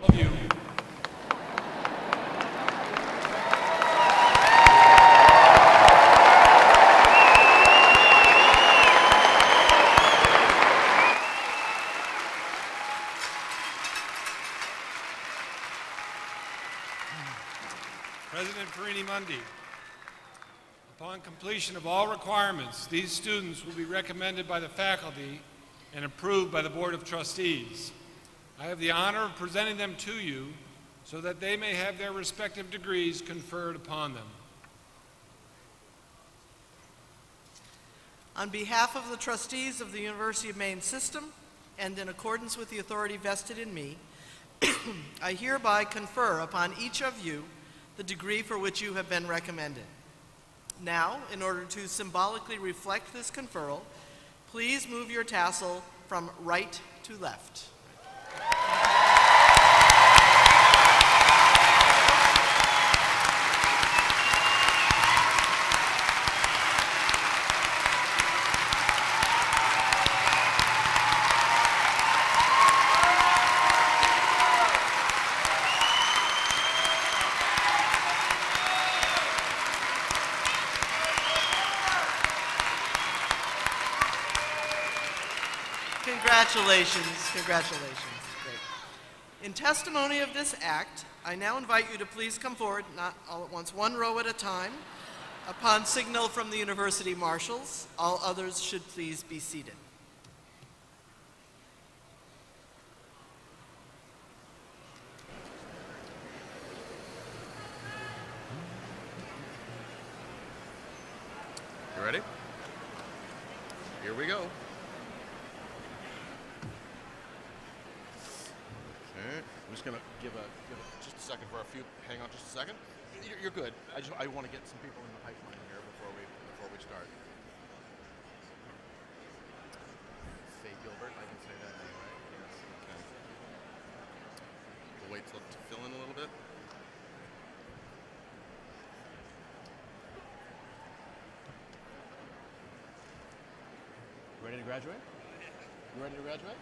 Love you. President Perini Mundi, upon completion of all requirements, these students will be recommended by the faculty and approved by the Board of Trustees. I have the honor of presenting them to you so that they may have their respective degrees conferred upon them. On behalf of the trustees of the University of Maine system, and in accordance with the authority vested in me, I hereby confer upon each of you the degree for which you have been recommended. Now, in order to symbolically reflect this conferral, please move your tassel from right to left. Congratulations, congratulations. Great. In testimony of this act, I now invite you to please come forward, not all at once, one row at a time. Upon signal from the university marshals, all others should please be seated. You ready? Here we go. Okay, I'm just gonna give just a second for a few. Hang on, just a second. You're good. I want to get some people in the pipeline here before we start. Faye Gilbert, I can say that name, right? Yes. Okay. We'll wait to fill in a little bit. Ready to graduate? You ready to graduate?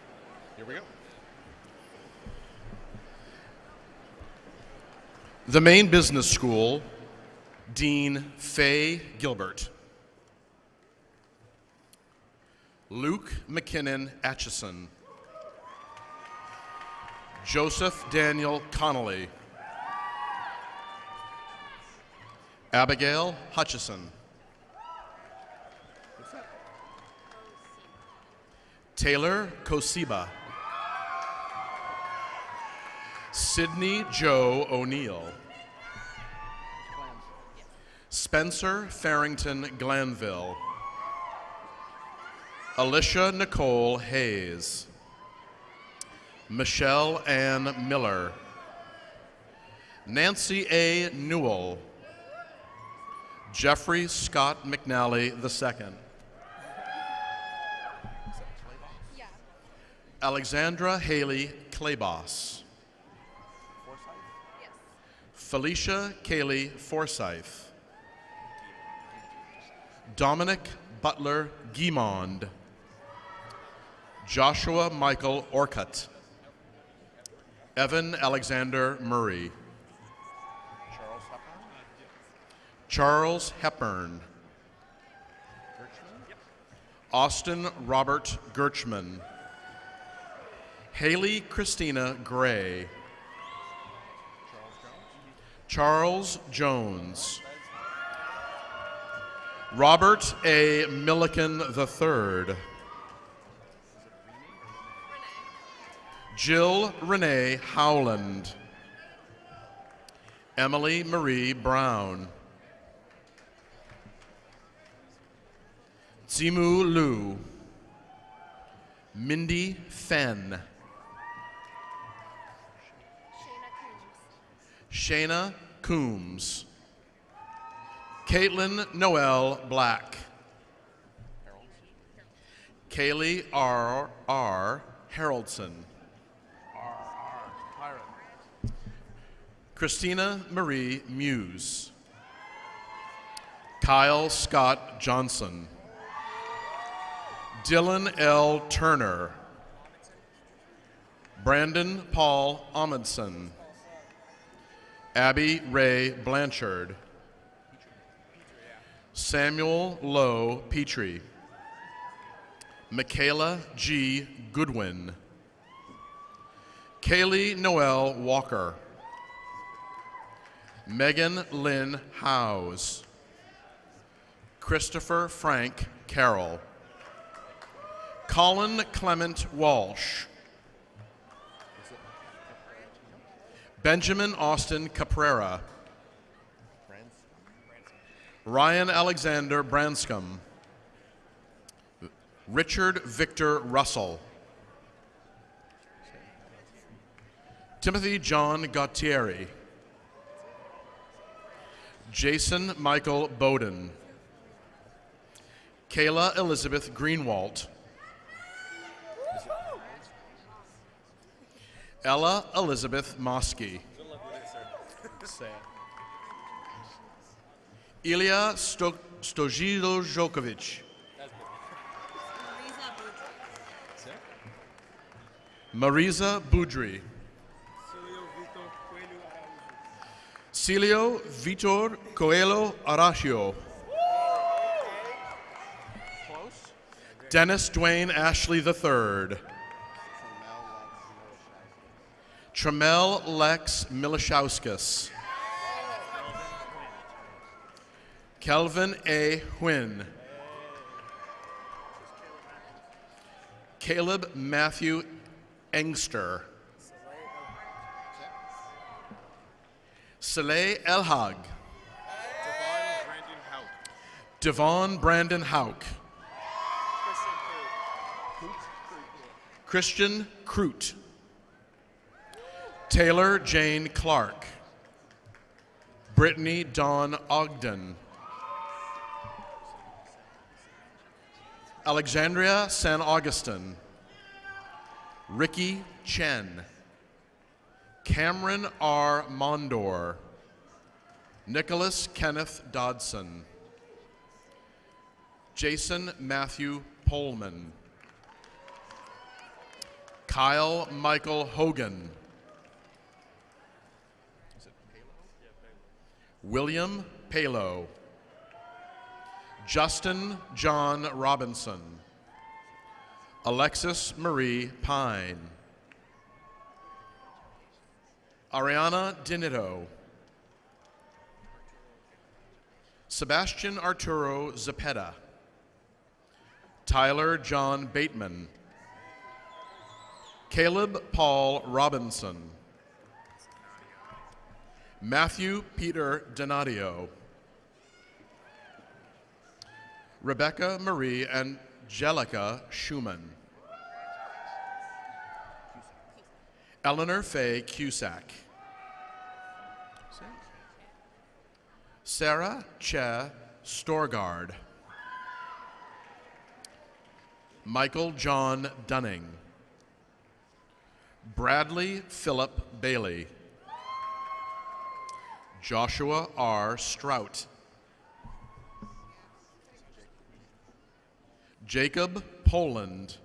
Here we go. The Maine Business School, Dean Faye Gilbert. Luke McKinnon Atchison. Joseph Daniel Connolly. Abigail Hutchison. Taylor Kosiba. Sydney Joe O'Neill. Spencer Farrington Glanville. Alicia Nicole Hayes. Michelle Ann Miller. Nancy A. Newell. Jeffrey Scott McNally II. Alexandra Haley Claybos. Felicia Kaylee Forsyth. Dominic Butler Guimond. Joshua Michael Orcutt. Evan Alexander Murray. Charles Hepburn. Austin Robert Gerchman. Haley Christina Gray. Charles Jones. Robert A. Milliken III. Jill Renee Howland. Emily Marie Brown. Zimu Liu. Mindy Fenn. Shayna Coombs. Caitlin Noel Black. Kaylee R. Haroldson. Christina Marie Muse. Kyle Scott Johnson. Dylan L. Turner. Brandon Paul Amundsen. Abby Ray Blanchard. Samuel Lowe Petrie. Michaela G. Goodwin. Kaylee Noel Walker. Megan Lynn Howes. Christopher Frank Carroll. Colin Clement Walsh. Benjamin Austin Caprera. Ryan Alexander Branscombe. Richard Victor Russell. Timothy John Gautieri. Jason Michael Bowden. Kayla Elizabeth Greenwalt. Ella Elizabeth Mosky. Ilya Stojilo Jokovic. Marisa Budry. Celio Vitor Coelho Aracio. Dennis Dwayne Ashley III. Tremel Lex Milishauskis. Kelvin A. Huynh. Caleb Matthew Engster. Saleh Elhag. Devon Brandon Hauk. Christian Crute. Taylor Jane Clark. Brittany Dawn Ogden. Alexandria San Augustine. Ricky Chen. Cameron R. Mondor. Nicholas Kenneth Dodson. Jason Matthew Polman. Kyle Michael Hogan. William Palo. Justin John Robinson. Alexis Marie Pine. Ariana Dinito. Sebastian Arturo Zepeda. Tyler John Bateman. Caleb Paul Robinson. Matthew Peter Donadio. Rebecca Marie Angelica Schumann. Eleanor Faye Cusack. Sarah Che Storgard. Michael John Dunning. Bradley Philip Bailey. Joshua R. Strout. Jacob Poland.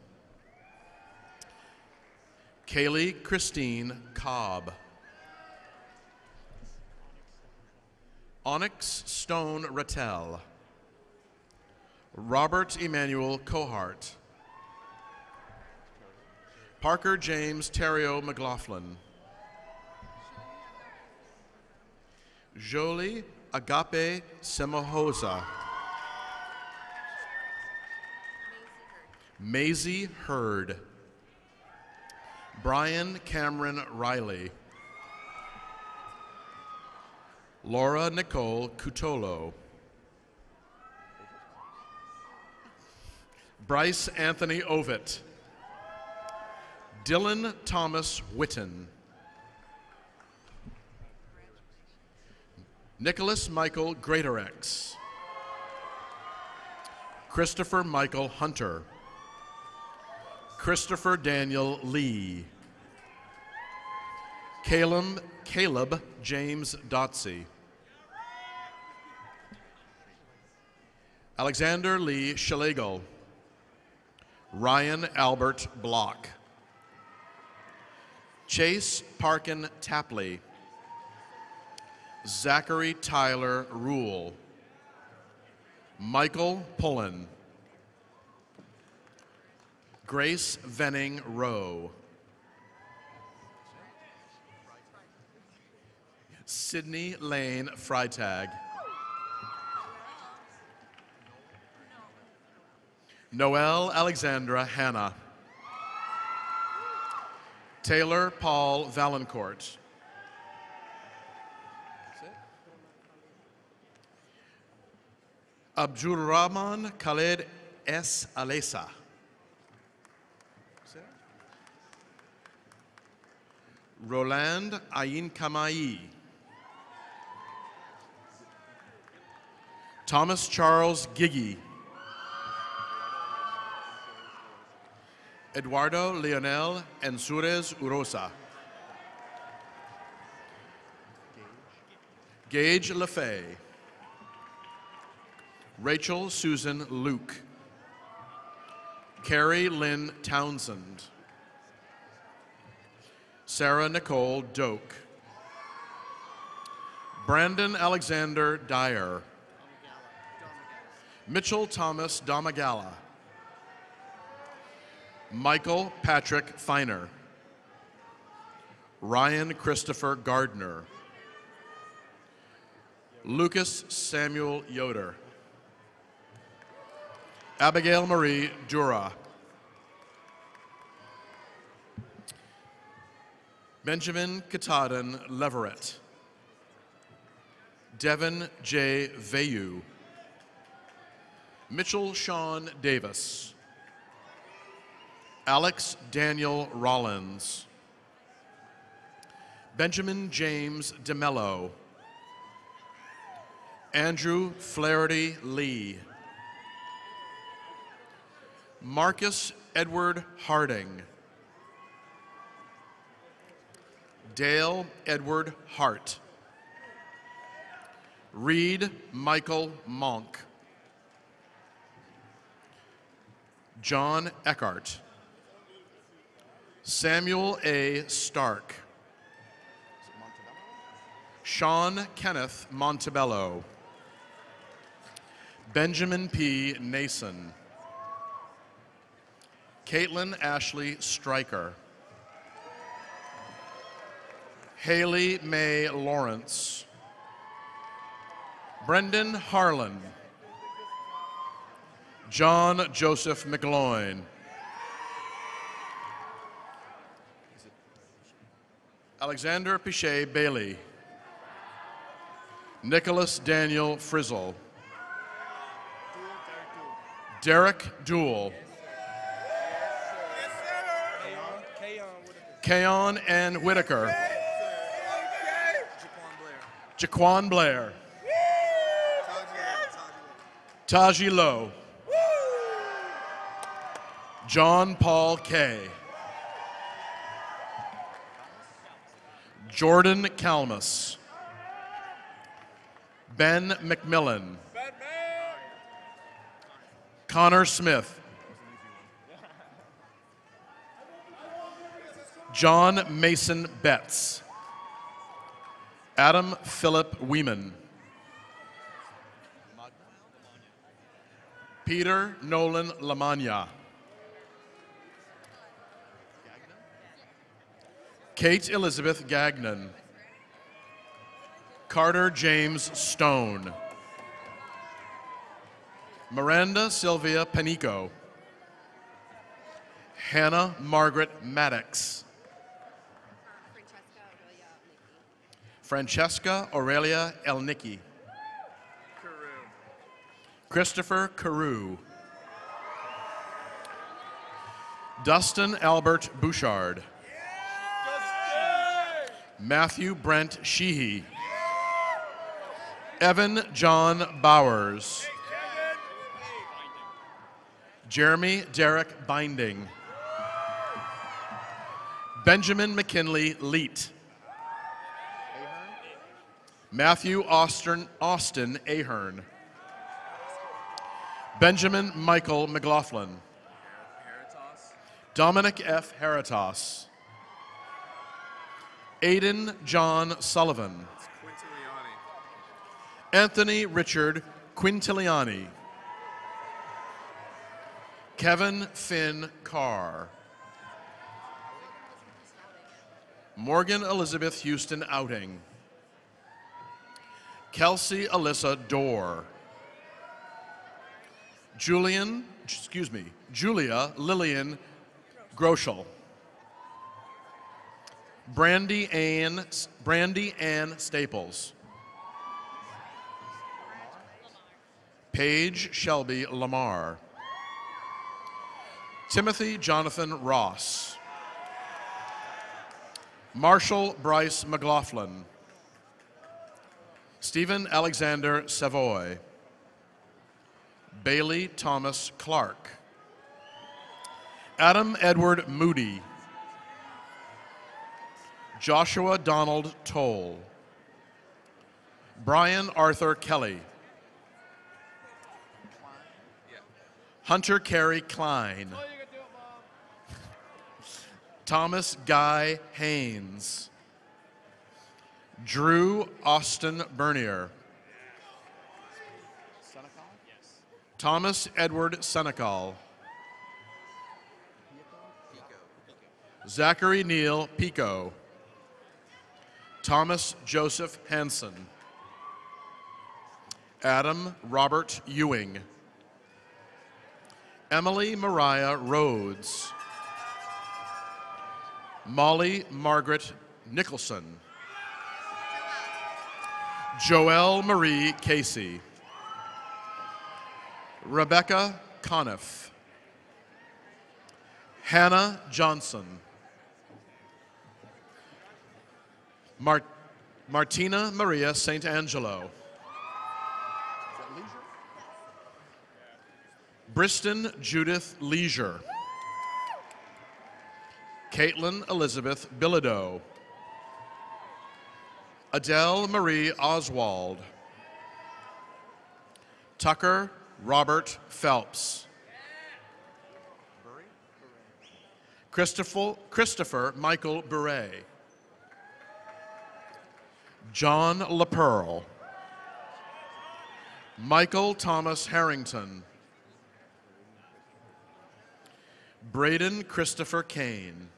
Kaylee Christine Cobb. Onyx Stone Rattel. Robert Emmanuel Cohart. Parker James Terrio McLaughlin. Jolie Agape Semohosa. Maisie Hurd. Brian Cameron Riley. Laura Nicole Cutolo. Bryce Anthony Ovett. Dylan Thomas Witten. Nicholas Michael Greatorex. Christopher Michael Hunter. Christopher Daniel Lee. Caleb James Dotsey. Alexander Lee Schlegel. Ryan Albert Block. Chase Parkin Tapley. Zachary Tyler Rule. Michael Pullen. Grace Venning Rowe. Sydney Lane Freitag. Noelle Alexandra Hanna. Taylor Paul Valancourt. Abdulrahman Khaled S. Alesa. Roland Ayin Kamai. Thomas Charles Giggy. Eduardo Leonel Ensures Urosa. Gage LaFay. Rachel Susan Luke. Carrie Lynn Townsend. Sarah Nicole Doak. Brandon Alexander Dyer. Mitchell Thomas Domagala. Michael Patrick Feiner. Ryan Christopher Gardner. Lucas Samuel Yoder. Abigail Marie Dura. Benjamin Katahdin Leverett. Devin J. Vayu. Mitchell Sean Davis. Alex Daniel Rollins. Benjamin James DeMello. Andrew Flaherty Lee. Marcus Edward Harding. Dale Edward Hart. Reed Michael Monk. John Eckhart. Samuel A. Stark. Sean Kenneth Montebello. Benjamin P. Nason. Caitlin Ashley Stryker. Haley May Lawrence. Brendan Harlan. John Joseph McLoyne. Alexander Pichet Bailey. Nicholas Daniel Frizzle. Derek Dool. Kayon N. Whitaker. Jaquan Blair. Taji Lowe. John Paul Kay. Jordan Kalmus. Ben McMillan. Connor Smith. John Mason Betts. Adam Philip Weeman. Peter Nolan Lamagna. Kate Elizabeth Gagnon. Carter James Stone. Miranda Sylvia Panico. Hannah Margaret Maddox. Francesca Aurelia Elnicki. Christopher Carew. Dustin Albert Bouchard. Matthew Brent Sheehy. Evan John Bowers. Jeremy Derek Binding. Benjamin McKinley Leet. Matthew Austin Ahern. Benjamin Michael McLaughlin. Dominic F. Heritas. Aiden John Sullivan. Anthony Richard Quintiliani. Kevin Finn Carr. Morgan Elizabeth Houston Outing. Kelsey Alyssa Dorr. Julia Lillian Groschel. Brandy Ann Staples. Paige Shelby Lamar. Timothy Jonathan Ross. Marshall Bryce McLaughlin. Stephen Alexander Savoy. Bailey Thomas Clark. Adam Edward Moody. Joshua Donald Toll. Brian Arthur Kelly. Hunter Carey Klein. Thomas Guy Haynes. Drew Austin Bernier. Thomas Edward Senecal. Zachary Neal Pico. Thomas Joseph Hansen. Adam Robert Ewing. Emily Mariah Rhodes. Molly Margaret Nicholson. Joelle Marie Casey. Rebecca Conniff. Hannah Johnson. Martina Maria St. Angelo. Briston Judith Leisure. Caitlin Elizabeth Bilodeau. Adele Marie Oswald. Tucker Robert Phelps. Christopher Michael Bure. John LaPearl. Michael Thomas Harrington. Braden Christopher Kane.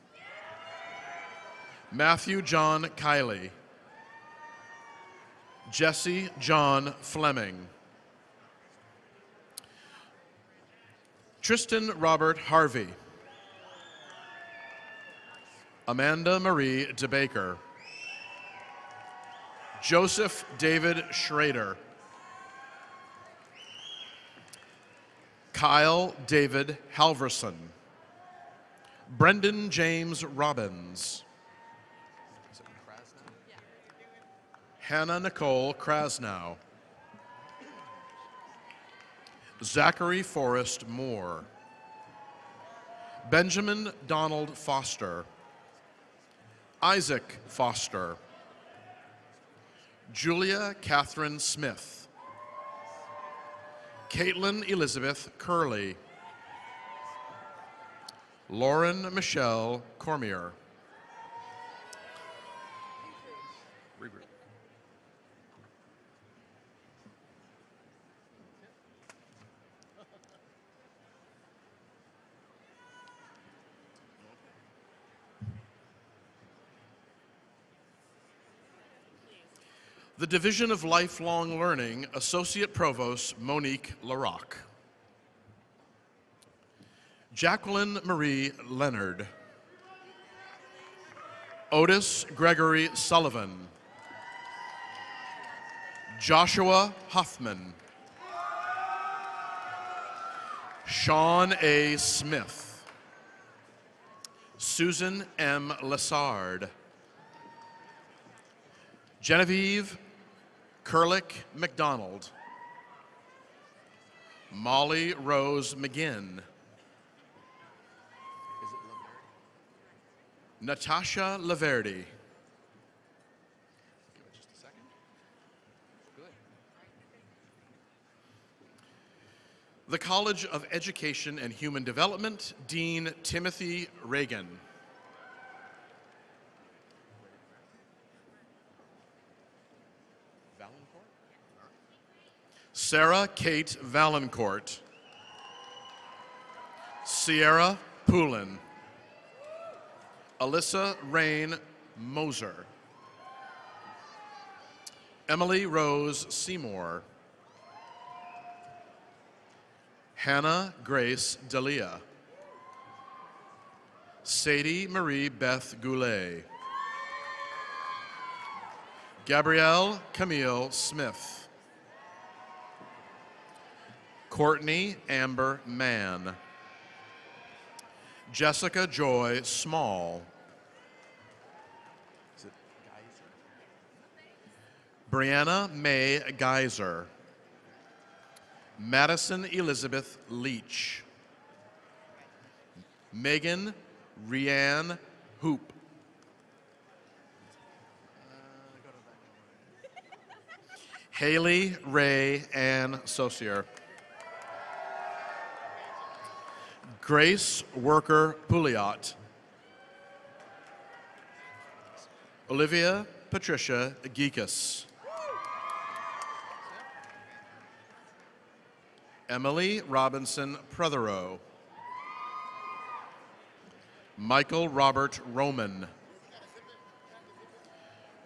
Matthew John Kiley. Jesse John Fleming. Tristan Robert Harvey. Amanda Marie DeBaker. Joseph David Schrader. Kyle David Halverson. Brendan James Robbins. Hannah Nicole Krasnow. Zachary Forrest Moore. Benjamin Donald Foster. Isaac Foster. Julia Catherine Smith. Caitlin Elizabeth Curley. Lauren Michelle Cormier. The Division of Lifelong Learning, Associate Provost Monique Larocque. Jacqueline Marie Leonard. Otis Gregory Sullivan. Joshua Huffman. Sean A. Smith. Susan M. Lessard. Genevieve Kerlick McDonald. Molly Rose McGinn. Natasha Laverdi. Give it just a second. Good. The College of Education and Human Development, Dean Timothy Reagan. Sarah Kate Valancourt. Sierra Poulin. Alyssa Rain Moser. Emily Rose Seymour. Hannah Grace Dalia. Sadie Marie Beth Goulet. Gabrielle Camille Smith. Courtney Amber Mann. Jessica Joy Small. Is it Geyser? Brianna May Geyser. Madison Elizabeth Leach. Megan Rianne Hoop. Haley Ray Ann Saucier. Grace Worker Pouliot. Olivia Patricia Geekus. Emily Robinson Prothero. Michael Robert Roman.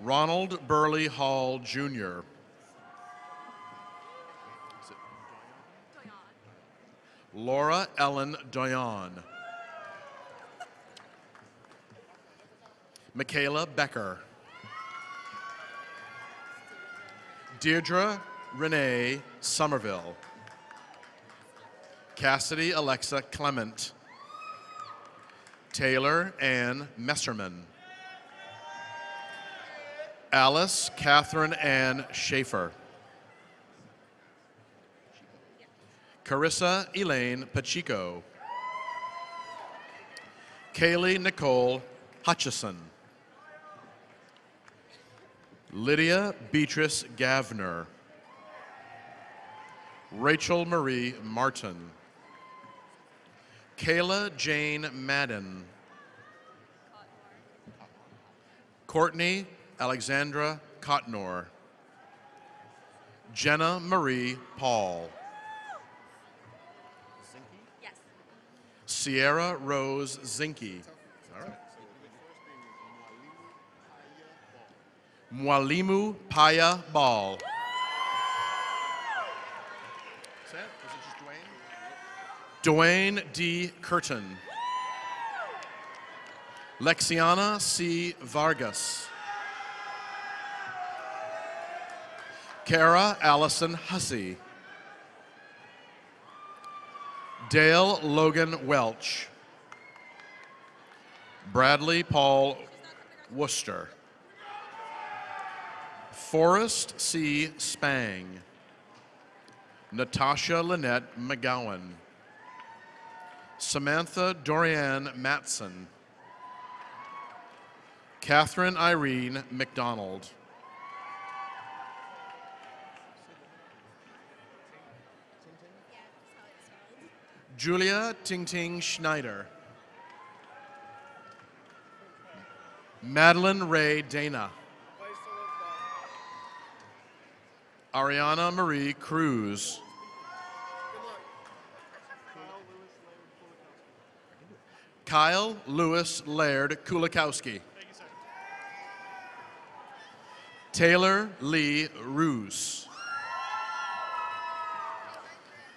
Ronald Burley Hall, Jr. Laura Ellen Doyon. Michaela Becker. Deirdre Renee Somerville. Cassidy Alexa Clement. Taylor Ann Messerman. Alice Catherine Ann Schaefer. Carissa Elaine Pacheco. Kaylee Nicole Hutchison. Lydia Beatrice Gavner. Rachel Marie Martin. Kayla Jane Madden. Courtney Alexandra Cotnor. Jenna Marie Paul. Yes. Sierra Rose Zinke. All right. Mwalimu Paya Ball. Is it just Dwayne? Dwayne D. Curtin. Lexiana C. Vargas. Kara Allison Hussey. Dale Logan Welch. Bradley Paul Worcester. Forrest C. Spang. Natasha Lynette McGowan. Samantha Dorianne Matson. Catherine Irene McDonald. Julia Ting Ting Schneider. Madeline Ray Dana. Ariana Marie Cruz. Kyle Lewis Laird Kulikowski. Taylor Lee Roos.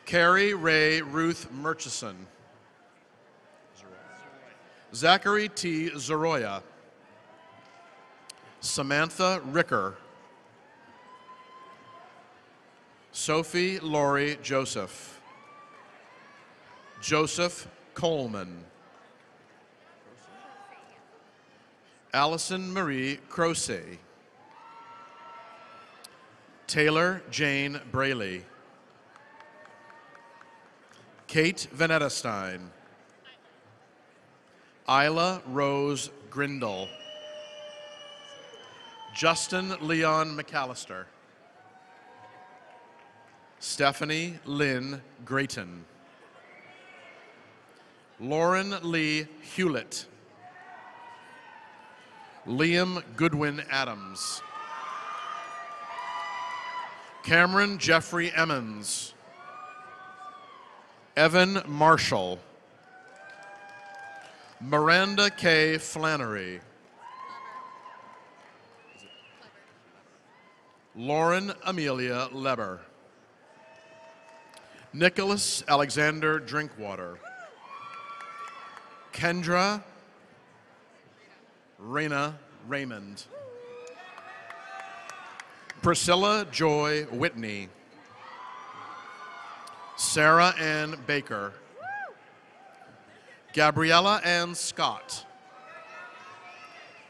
Carrie Ray Ruth Murchison. Zachary T. Zoroya. Samantha Ricker. Sophie Laurie Joseph. Joseph Coleman. Allison Marie Crosay. Taylor Jane Braley. Kate Venetestein. Isla Rose Grindle. Justin Leon McAllister. Stephanie Lynn Grayton. Lauren Lee Hewlett. Liam Goodwin Adams. Cameron Jeffrey Emmons. Evan Marshall. Miranda K. Flannery. Lauren Amelia Leber. Nicholas Alexander Drinkwater. Kendra Rena Raymond. Priscilla Joy Whitney. Sarah Ann Baker. Gabriella Ann Scott.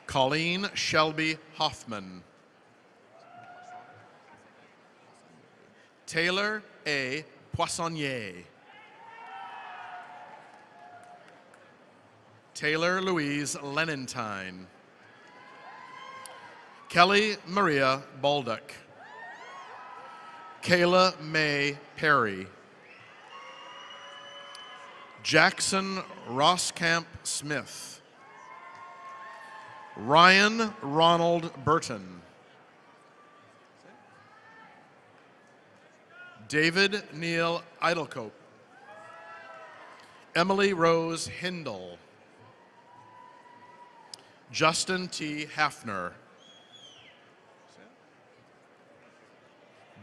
Colleen Shelby Hoffman. Taylor A. Poissonnier. Taylor Louise Lenentine. Kelly Maria Baldock. Kayla May Perry. Jackson Rosscamp Smith. Ryan Ronald Burton. David Neal Idlecope. Emily Rose Hindle. Justin T. Hafner.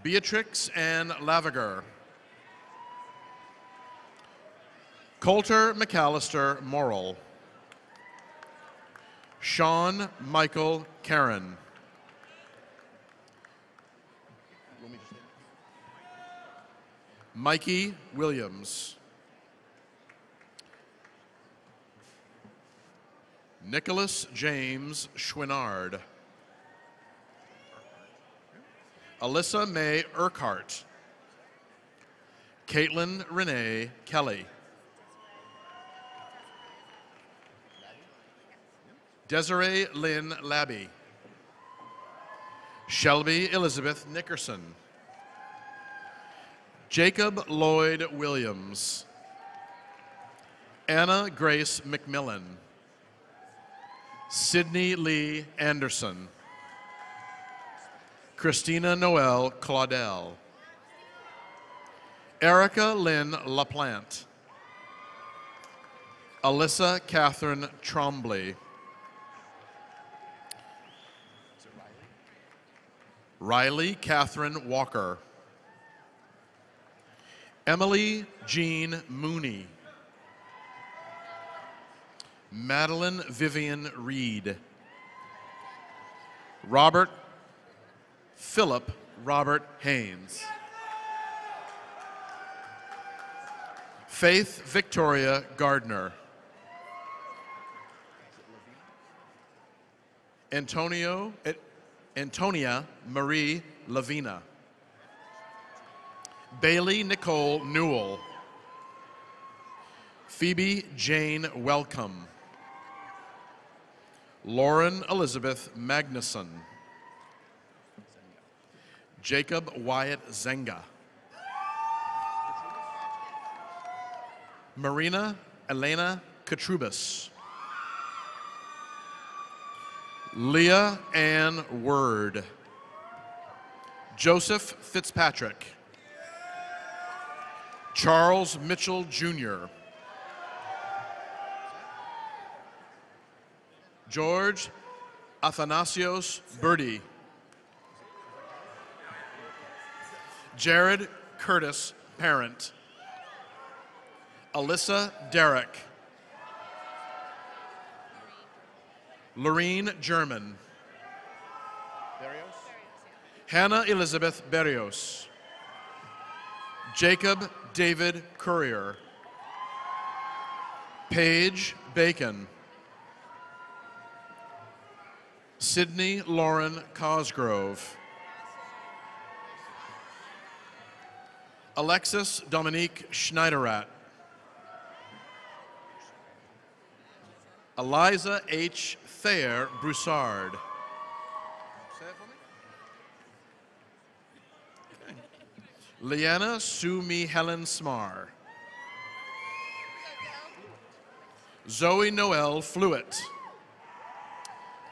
Beatrix Ann Lavager. Coulter McAllister Morrill. Sean Michael Karen. Mikey Williams. Nicholas James Schwinnard. Alyssa May Urquhart. Caitlin Renee Kelly. Desiree Lynn Labby. Shelby Elizabeth Nickerson. Jacob Lloyd Williams. Anna Grace McMillan. Sydney Lee Anderson. Christina Noel Claudel. Erica Lynn LaPlante. Alyssa Catherine Trombley. Riley Catherine Walker. Emily Jean Mooney. Madeline Vivian Reed. Robert Philip Robert Haynes. Faith Victoria Gardner. Antonia Marie Lavina. Bailey Nicole Newell. Phoebe Jane Welcome. Lauren Elizabeth Magnuson. Jacob Wyatt Zenga. Marina Elena Katrubis. Leah Ann Word. Joseph Fitzpatrick. Charles Mitchell Jr. George Athanasios Birdie. Jared Curtis Parent. Alyssa Derrick. Lorene German. Hannah Elizabeth Berrios. Jacob David Courier. Paige Bacon. Sydney Lauren Cosgrove. Alexis Dominique Schneiderat. Eliza H. Thayer Broussard. Say it for me. Leanna Sue Me Helen Smar. Zoe Noel Fluitt.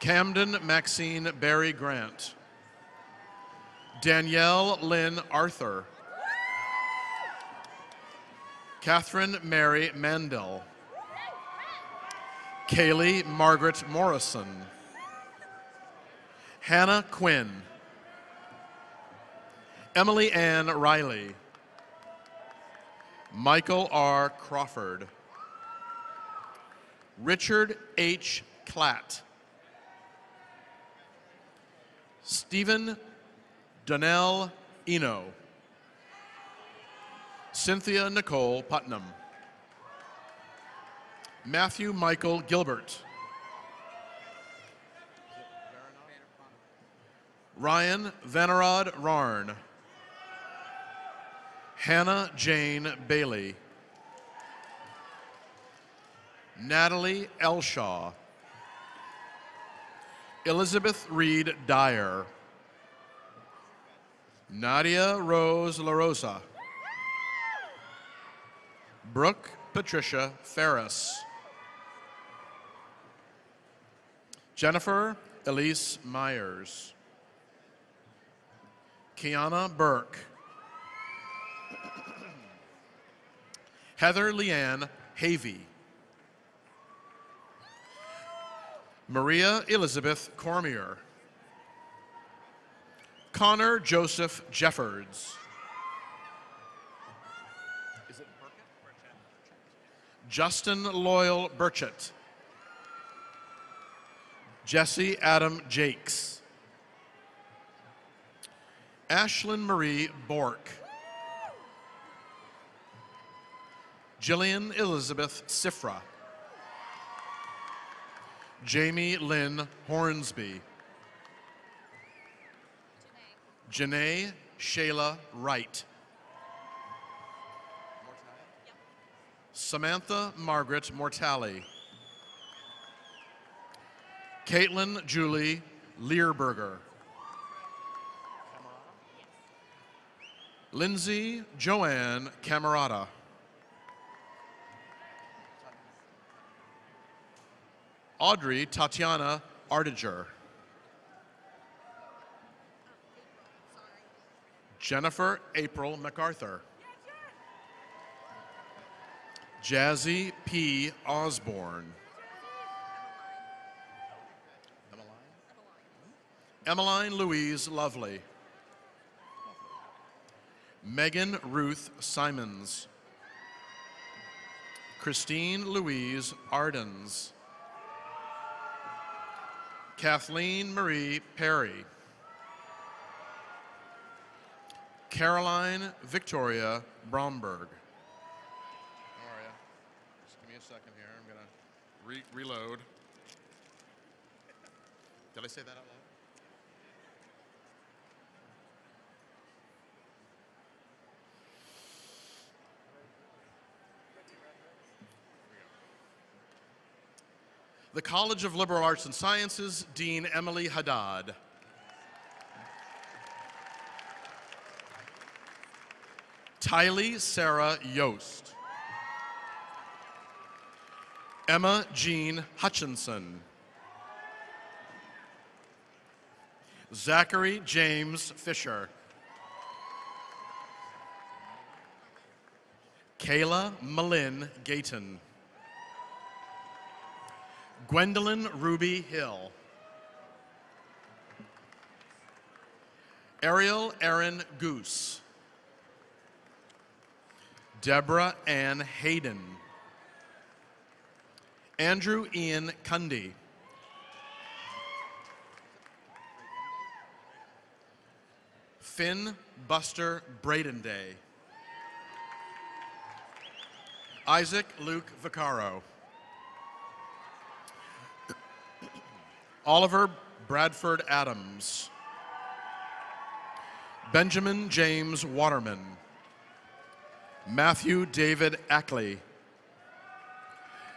Camden Maxine Barry Grant. Danielle Lynn Arthur. Catherine Mary Mandel. Kaylee Margaret Morrison. Hannah Quinn. Emily Ann Riley. Michael R. Crawford. Richard H. Klatt. Stephen Donnell Eno. Cynthia Nicole Putnam. Matthew Michael Gilbert. Ryan Vanarod Rarn. Hannah Jane Bailey. Natalie Elshaw. Elizabeth Reed Dyer. Nadia Rose LaRosa. Brooke Patricia Ferris. Jennifer Elise Myers. Kiana Burke. Heather Leanne Havey. Maria Elizabeth Cormier. Connor Joseph Jeffords. Is it Burkett? Justin Loyal Burchett. Jesse Adam Jakes. Ashlyn Marie Bork. Jillian Elizabeth Sifra. Jamie Lynn Hornsby. Janae Shayla Wright. Samantha Margaret Mortali. Caitlin Julie Learberger. Lindsay Joanne Camerata. Audrey Tatiana Artiger. Jennifer April MacArthur. Jazzy P. Osborne. Emmeline Louise Lovely. Megan Ruth Simons. Christine Louise Ardens. Kathleen Marie Perry. Caroline Victoria Bromberg. How are you? Just give me a second here. I'm going to reload. Did I say that out loud? The College of Liberal Arts and Sciences, Dean Emily Haddad. Tylee Sarah Yost. Emma Jean Hutchinson. Zachary James Fisher. Kayla Malin Gayton. Gwendolyn Ruby Hill. Ariel Aaron Goose. Deborah Ann Hayden. Andrew Ian Cundy. Finn Buster Bradenday. Isaac Luke Vaccaro. Oliver Bradford Adams. Benjamin James Waterman. Matthew David Ackley.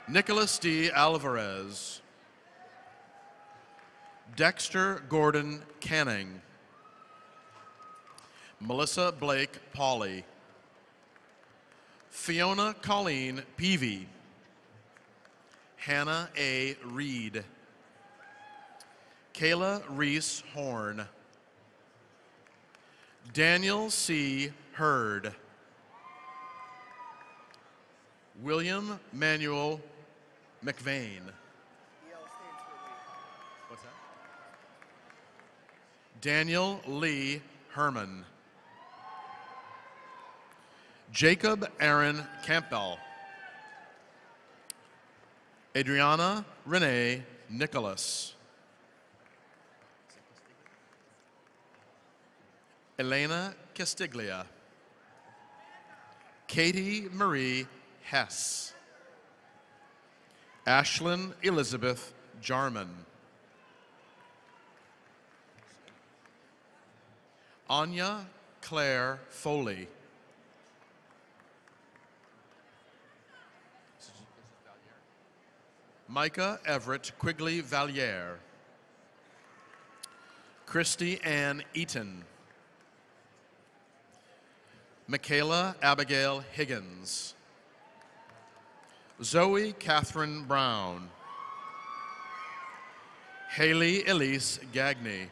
Nicholas D. Alvarez. Dexter Gordon Canning. Melissa Blake Pauley. Fiona Colleen Peavy. Hannah A. Reed. Kayla Reese Horn. Daniel C. Hurd. William Manuel McVeigh. What's that? Daniel Lee Herman. Jacob Aaron Campbell. Adriana Renee Nicholas. Elena Castiglia. Katie Marie Hess. Ashlyn Elizabeth Jarman. Anya Claire Foley. Micah Everett Quigley Valliere. Christy Ann Eaton. Michaela Abigail Higgins. Zoe Catherine Brown. Haley Elise Gagney.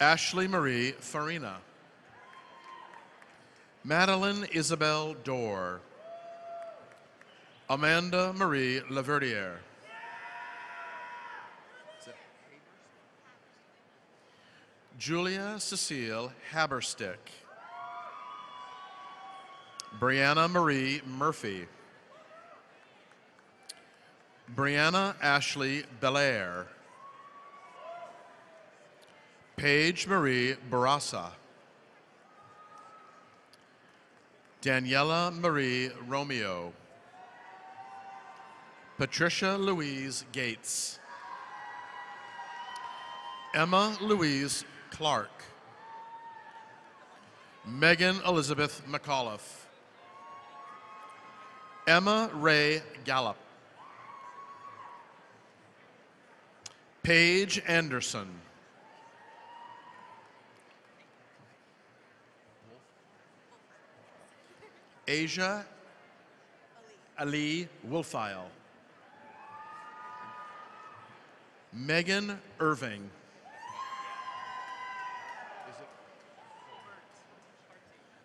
Ashley Marie Farina. Madeline Isabel Dorr. Amanda Marie Laverdiere. Julia Cecile Haberstick. Brianna Marie Murphy. Brianna Ashley Belair. Paige Marie Barassa. Daniela Marie Romeo. Patricia Louise Gates. Emma Louise Clark. Megan Elizabeth McAuliffe. Emma Ray Gallup. Paige Anderson. Asia Ali Wolfile. Megan Irving.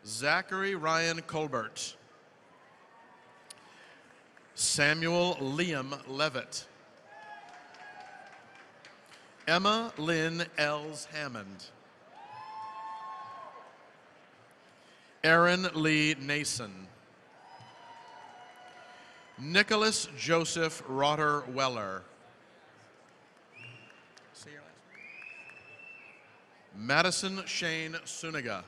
Zachary Ryan Colbert. Samuel Liam Levitt. Emma Lynn Els Hammond. Aaron Lee Nason. Nicholas Joseph Rotter Weller. Say your last name. Madison Shane Suniga.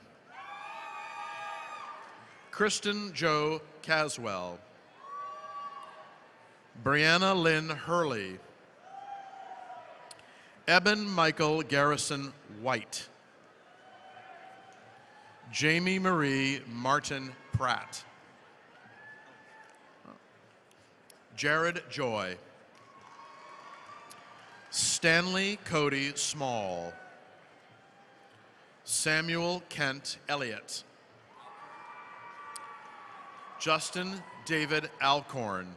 Kristen Joe Caswell. Brianna Lynn Hurley. Eben Michael Garrison White. Jamie Marie Martin Pratt. Jared Joy. Stanley Cody Small. Samuel Kent Elliott. Justin David Alcorn.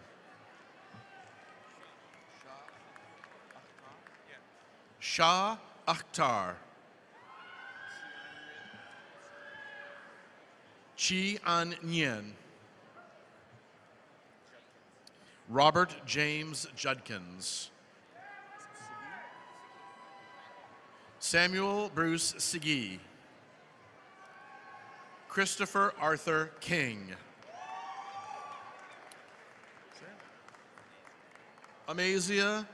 Shah Akhtar. Chi An Nguyen. Robert James Judkins. Samuel Bruce Siggy. Christopher Arthur King. Amazia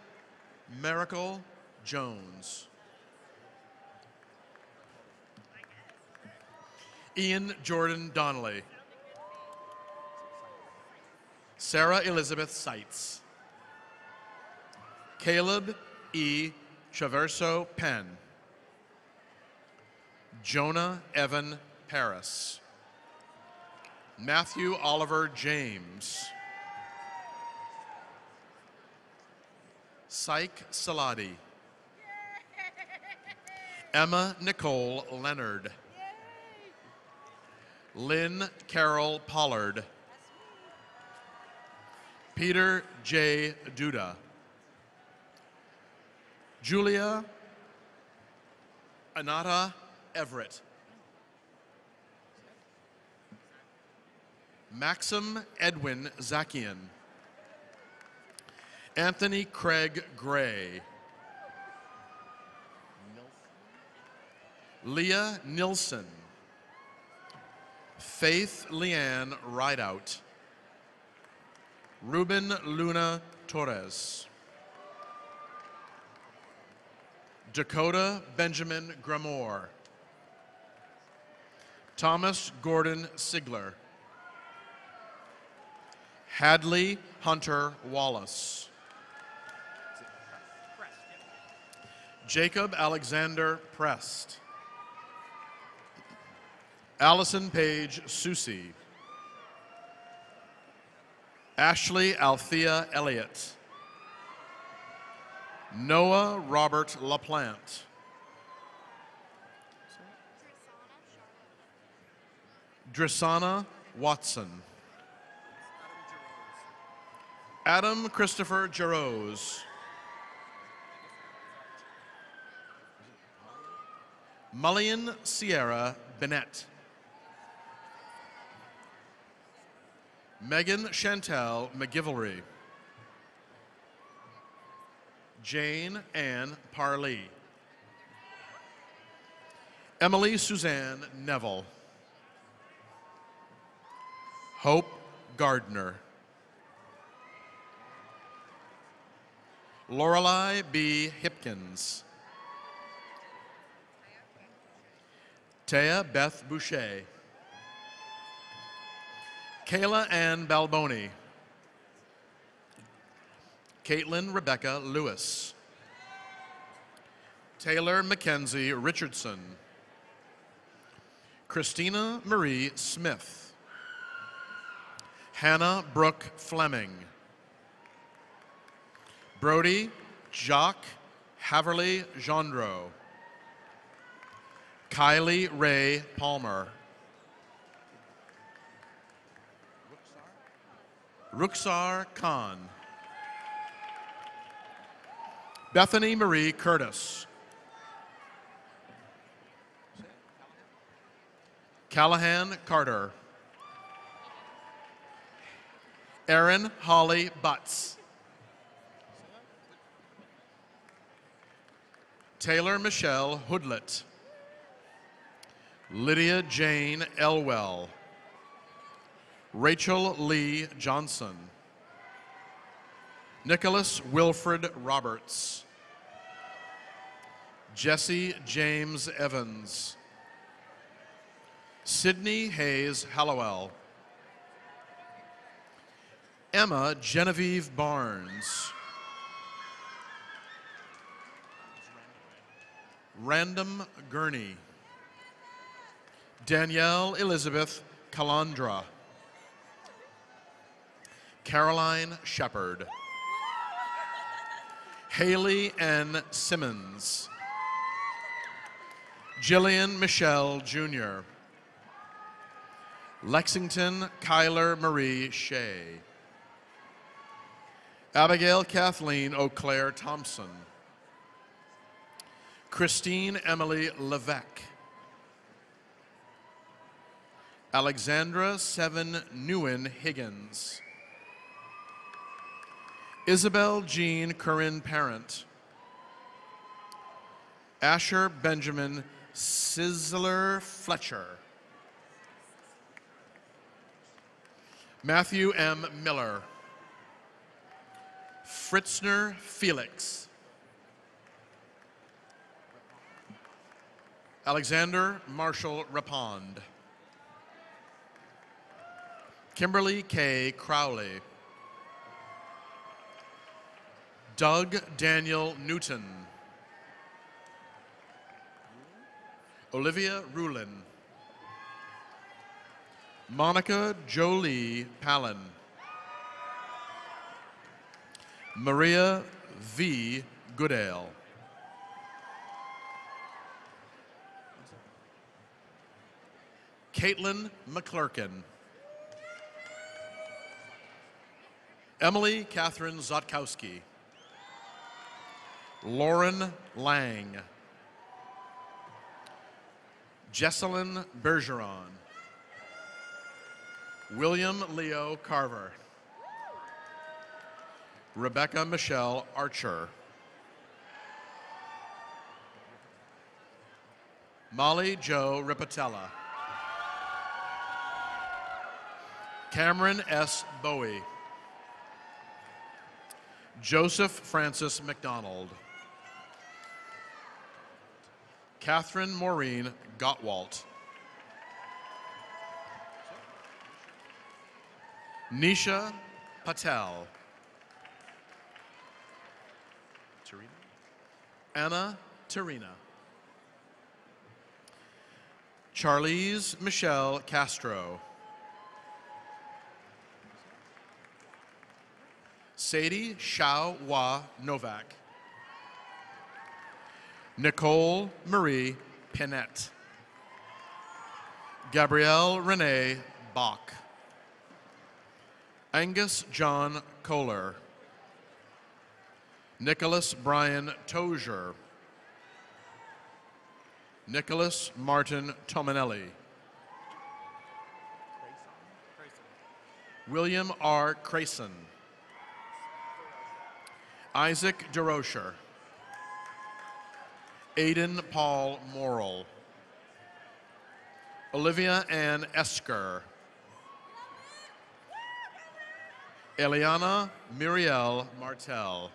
Miracle Jones. Ian Jordan Donnelly. Sarah Elizabeth Seitz. Caleb E. Traverso Penn. Jonah Evan Paris. Matthew Oliver James. Syke Saladi. Emma Nicole Leonard. Lynn Carol Pollard. Peter J. Duda. Julia Anata Everett. Maxim Edwin Zakian. Anthony Craig Gray. Leah Nilsson. Faith Leanne Rideout. Ruben Luna Torres. Dakota Benjamin Gramore. Thomas Gordon Sigler. Hadley Hunter Wallace. Jacob Alexander Prest. Allison Page Susi. Ashley Althea Elliott. Noah Robert LaPlante. Drisana Watson. Adam Christopher Jarose. Mullion Sierra Bennett. Megan Chantel McGivelry. Jane Ann Parley. Emily Suzanne Neville. Hope Gardner. Lorelei B. Hipkins. Taya Beth Boucher. Kayla Ann Balboni. Caitlin Rebecca Lewis. Taylor Mackenzie Richardson. Christina Marie Smith. Hannah Brooke Fleming. Brody Jacques Haverly Gendreau. Kylie Ray Palmer. Ruxar Khan. Bethany Marie Curtis. Callahan Carter. Erin Holly Butts. Taylor Michelle Hoodlet. Lydia Jane Elwell. Rachel Lee Johnson. Nicholas Wilfred Roberts. Jesse James Evans. Sydney Hayes Hallowell. Emma Genevieve Barnes. Random Gurney. Danielle Elizabeth Calandra. Caroline Shepard. Haley N. Simmons. Jillian Michelle Jr. Lexington Kyler Marie Shea. Abigail Kathleen O'Clair Thompson. Christine Emily Levesque. Alexandra Seven Newen Higgins. Isabel Jean Corinne Parent. Asher Benjamin Sizzler Fletcher. Matthew M. Miller. Fritzner Felix. Alexander Marshall Rapond. Kimberly K. Crowley. Doug Daniel Newton. Olivia Rulin. Monica Jolie Palin. Maria V. Goodale. Caitlin McClurkin. Emily Catherine Zotkowski. Lauren Lang. Jesselyn Bergeron. William Leo Carver. Rebecca Michelle Archer. Molly Jo Ripatella. Cameron S. Bowie. Joseph Francis McDonald. Catherine Maureen Gottwalt. Nisha Patel. Anna Tarina. Charlize Michelle Castro. Sadie Xiao Hua Novak. Nicole Marie Pinette. Gabrielle Renee Bach. Angus John Kohler. Nicholas Brian Tozier. Nicholas Martin Tominelli. William R. Crayson. Isaac DeRocher. Aidan Paul Morrill. Olivia Ann Esker. Eliana Muriel Martel.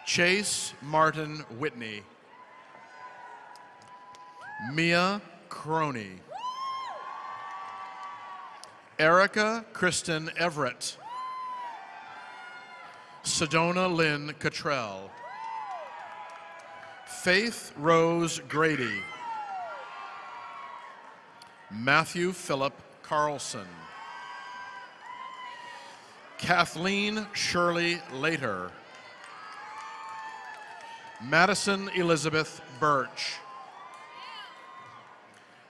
Chase Martin Whitney. Mia Croney. Erica Kristen Everett. Sedona Lynn Cottrell. Faith Rose Grady. Matthew Philip Carlson. Kathleen Shirley Later. Madison Elizabeth Birch.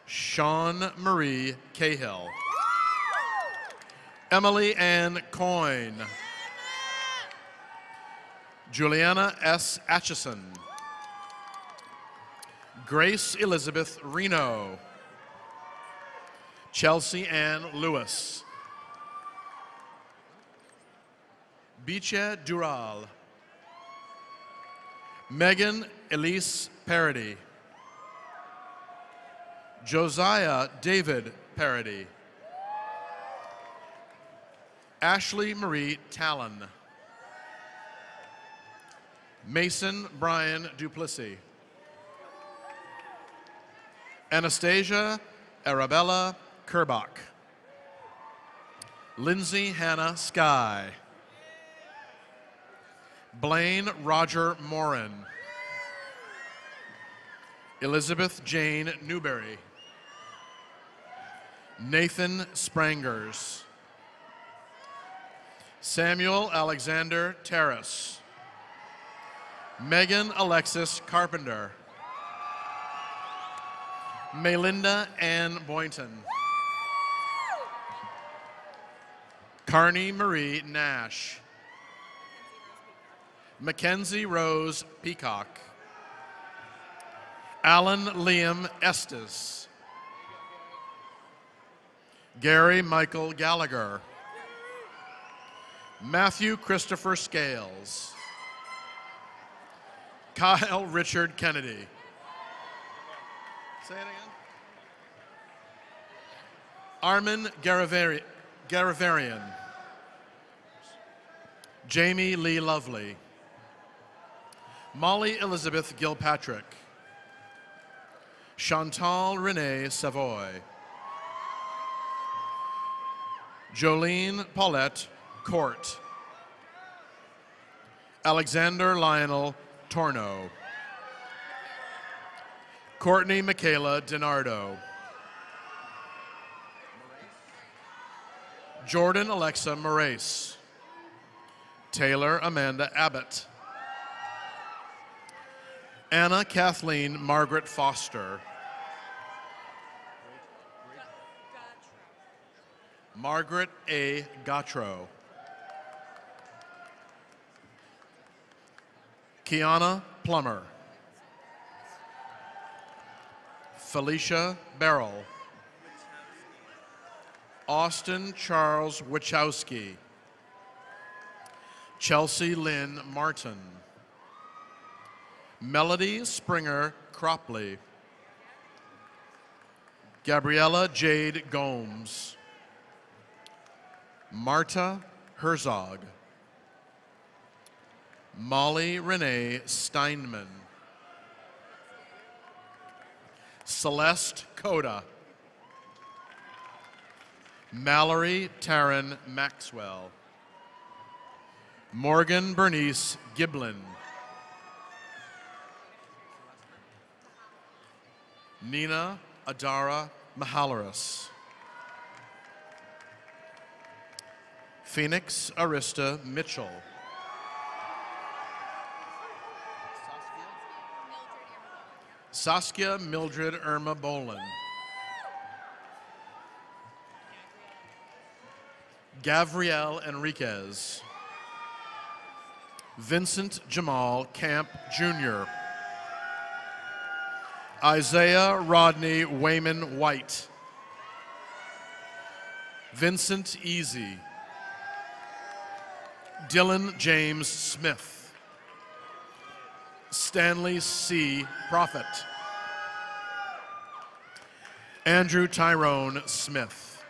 Sean Marie Cahill. Emily Ann Coyne. Juliana S. Atchison. Grace Elizabeth Reno. Chelsea Ann Lewis. Biche Dural. Megan Elise Parody. Josiah David Parody. Ashley Marie Talon. Mason Brian Duplessis. Anastasia Arabella Kerbach. Lindsay Hannah Sky. Blaine Roger Morin. Elizabeth Jane Newberry. Nathan Sprangers. Samuel Alexander Terrace. Megan Alexis Carpenter. Melinda Ann Boynton. Carney Marie Nash. Mackenzie Rose Peacock. Alan Liam Estes. Gary Michael Gallagher. Matthew Christopher Scales. Kyle Richard Kennedy. Say it again. Armin Garavarian. Jamie Lee Lovely. Molly Elizabeth Gilpatrick. Chantal Renee Savoy. Jolene Paulette Court. Alexander Lionel Torno. Courtney Michaela DiNardo. Jordan Alexa Morace. Taylor Amanda Abbott. Anna Kathleen Margaret Foster. Margaret A. Gautreau. Kiana Plummer. Felicia Barrell. Austin Charles Wachowski. Chelsea Lynn Martin. Melody Springer Cropley. Gabriella Jade Gomes. Marta Herzog. Molly Renee Steinman. Celeste Coda. Mallory Taryn Maxwell. Morgan Bernice Giblin. Nina Adara Mahalaris. Phoenix Arista Mitchell. Saskia Mildred Irma Bolin. Gabrielle Enriquez. Vincent Jamal Camp Jr. Isaiah Rodney Wayman White. Vincent Easy. Dylan James Smith. Stanley C. Prophet. Andrew Tyrone Smith.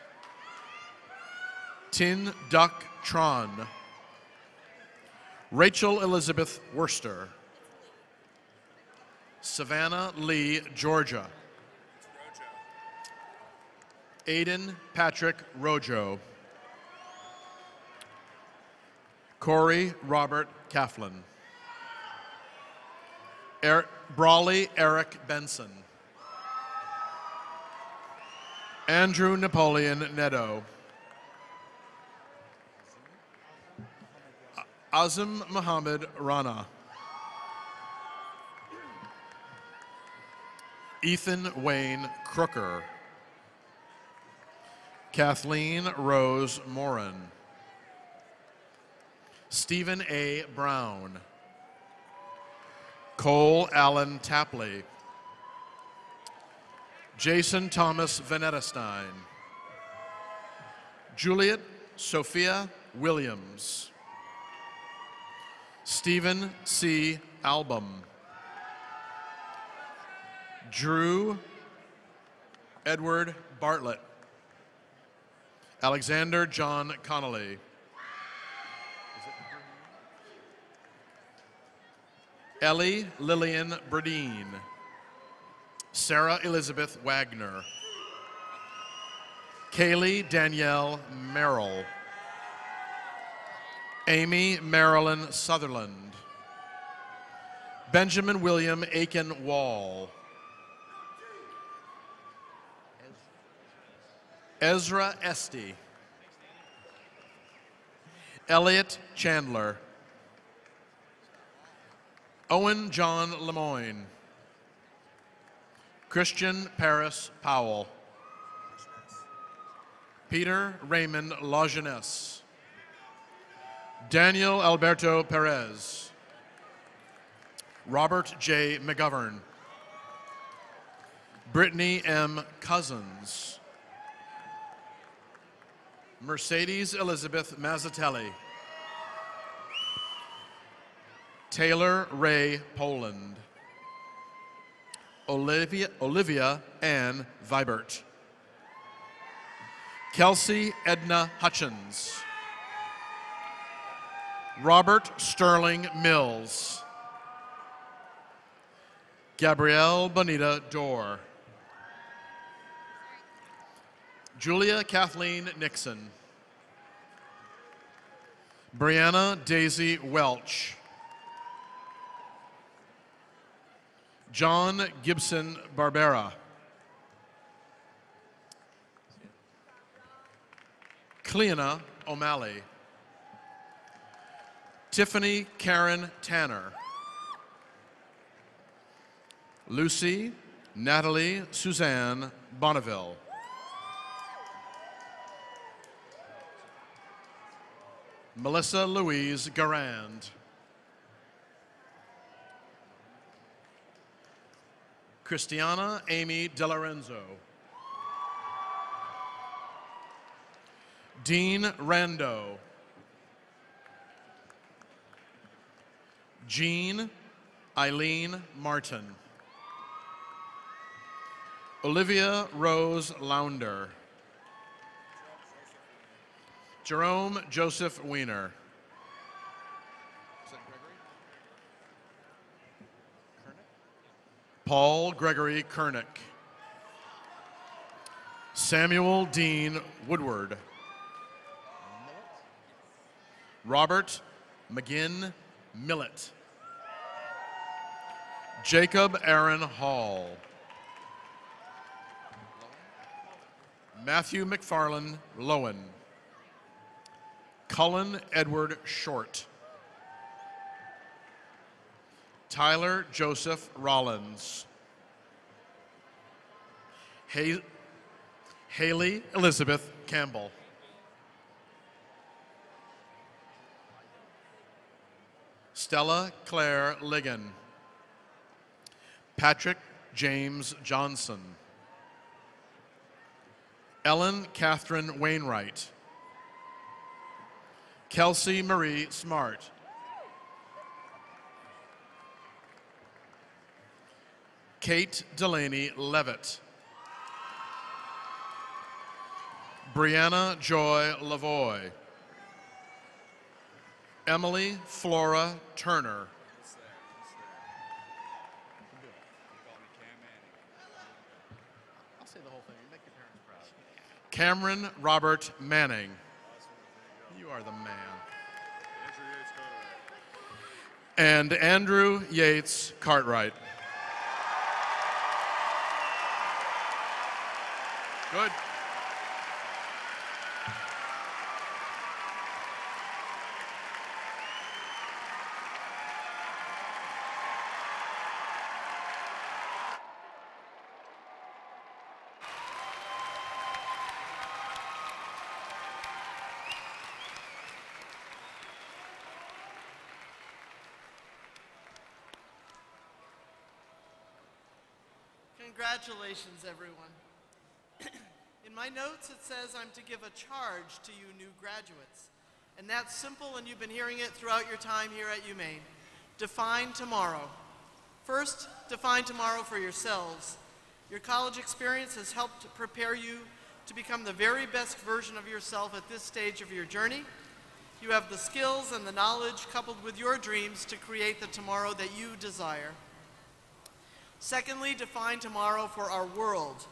Tin Duck Tron. Rachel Elizabeth Worcester. Savannah Lee Georgia. Aiden Patrick Rojo. Corey Robert Coughlin. Brawley Eric Benson. Andrew Napoleon Neto. Azim Muhammad Rana. Ethan Wayne Crooker. Kathleen Rose Morin. Stephen A. Brown. Cole Allen Tapley. Jason Thomas Venetestein. Juliet Sophia Williams. Stephen C. Album. Drew Edward Bartlett. Alexander John Connolly. Ellie Lillian Bradeen. Sarah Elizabeth Wagner. Kaylee Danielle Merrill. Amy Marilyn Sutherland. Benjamin William Aiken Wall. Ezra Esty. Elliot Chandler. Owen John Lemoyne. Christian Paris Powell. Peter Raymond Lajeunesse. Daniel Alberto Perez. Robert J. McGovern. Brittany M. Cousins. Mercedes Elizabeth Mazzatelli. Taylor Ray Poland. Olivia Ann Vibert. Kelsey Edna Hutchins. Robert Sterling Mills. Gabrielle Bonita Dorr. Julia Kathleen Nixon. Brianna Daisy Welch. John Gibson Barbera. Cleona O'Malley. Tiffany Karen Tanner. Lucy Natalie Suzanne Bonneville. Melissa Louise Garand. Christiana Amy DeLorenzo. Dean Rando. Jean Eileen Martin. Olivia Rose Launder. Jerome Joseph Wiener. Is that Gregory? Kernick? Paul Gregory Kernick. Samuel Dean Woodward. Robert McGinn Millett. Jacob Aaron Hall. Matthew McFarland Lowen. Cullen Edward Short. Tyler Joseph Rollins. Haley Elizabeth Campbell. Stella Claire Ligon. Patrick James Johnson. Ellen Catherine Wainwright. Kelsey Marie Smart. Kate Delaney Levitt. Brianna Joy Lavoie. Emily Flora Turner. I'll say the whole thing. You make your parents proud. Cameron Robert Manning. You are the man. And Andrew Yates Cartwright. Good. Congratulations, everyone. In my notes, it says I'm to give a charge to you new graduates. And that's simple, and you've been hearing it throughout your time here at UMaine. Define tomorrow. First, define tomorrow for yourselves. Your college experience has helped prepare you to become the very best version of yourself at this stage of your journey. You have the skills and the knowledge coupled with your dreams to create the tomorrow that you desire. Secondly, define tomorrow for our world.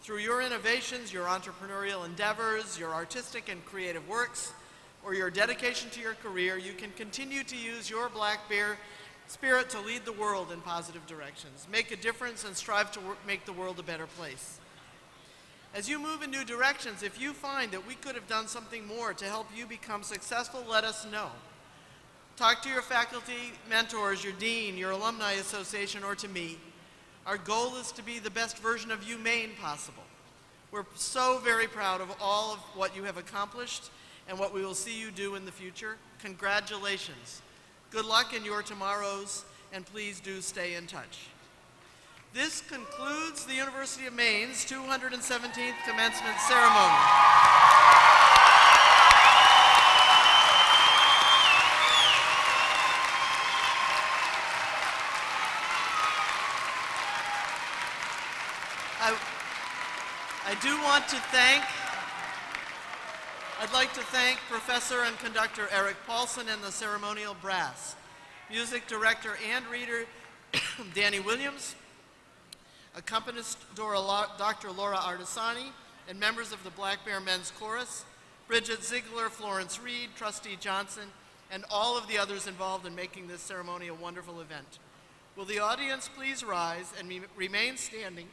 Through your innovations, your entrepreneurial endeavors, your artistic and creative works, or your dedication to your career, you can continue to use your Black Bear spirit to lead the world in positive directions, make a difference, and strive to make the world a better place. As you move in new directions, if you find that we could have done something more to help you become successful, let us know. Talk to your faculty, mentors, your dean, your alumni association, or to me. Our goal is to be the best version of UMaine possible. We're so very proud of all of what you have accomplished and what we will see you do in the future. Congratulations. Good luck in your tomorrows, and please do stay in touch. This concludes the University of Maine's 217th commencement ceremony. I'd like to thank Professor and Conductor Eric Paulson and the ceremonial brass, Music Director and Reader Danny Williams, accompanist Dr. Laura Artisani, and members of the Black Bear Men's Chorus, Bridget Ziegler, Florence Reed, Trustee Johnson, and all of the others involved in making this ceremony a wonderful event. Will the audience please rise and remain standing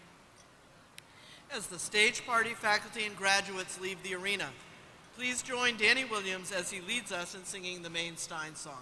as the stage party, faculty, and graduates leave the arena. Please join Danny Williams as he leads us in singing the Maine Stein song.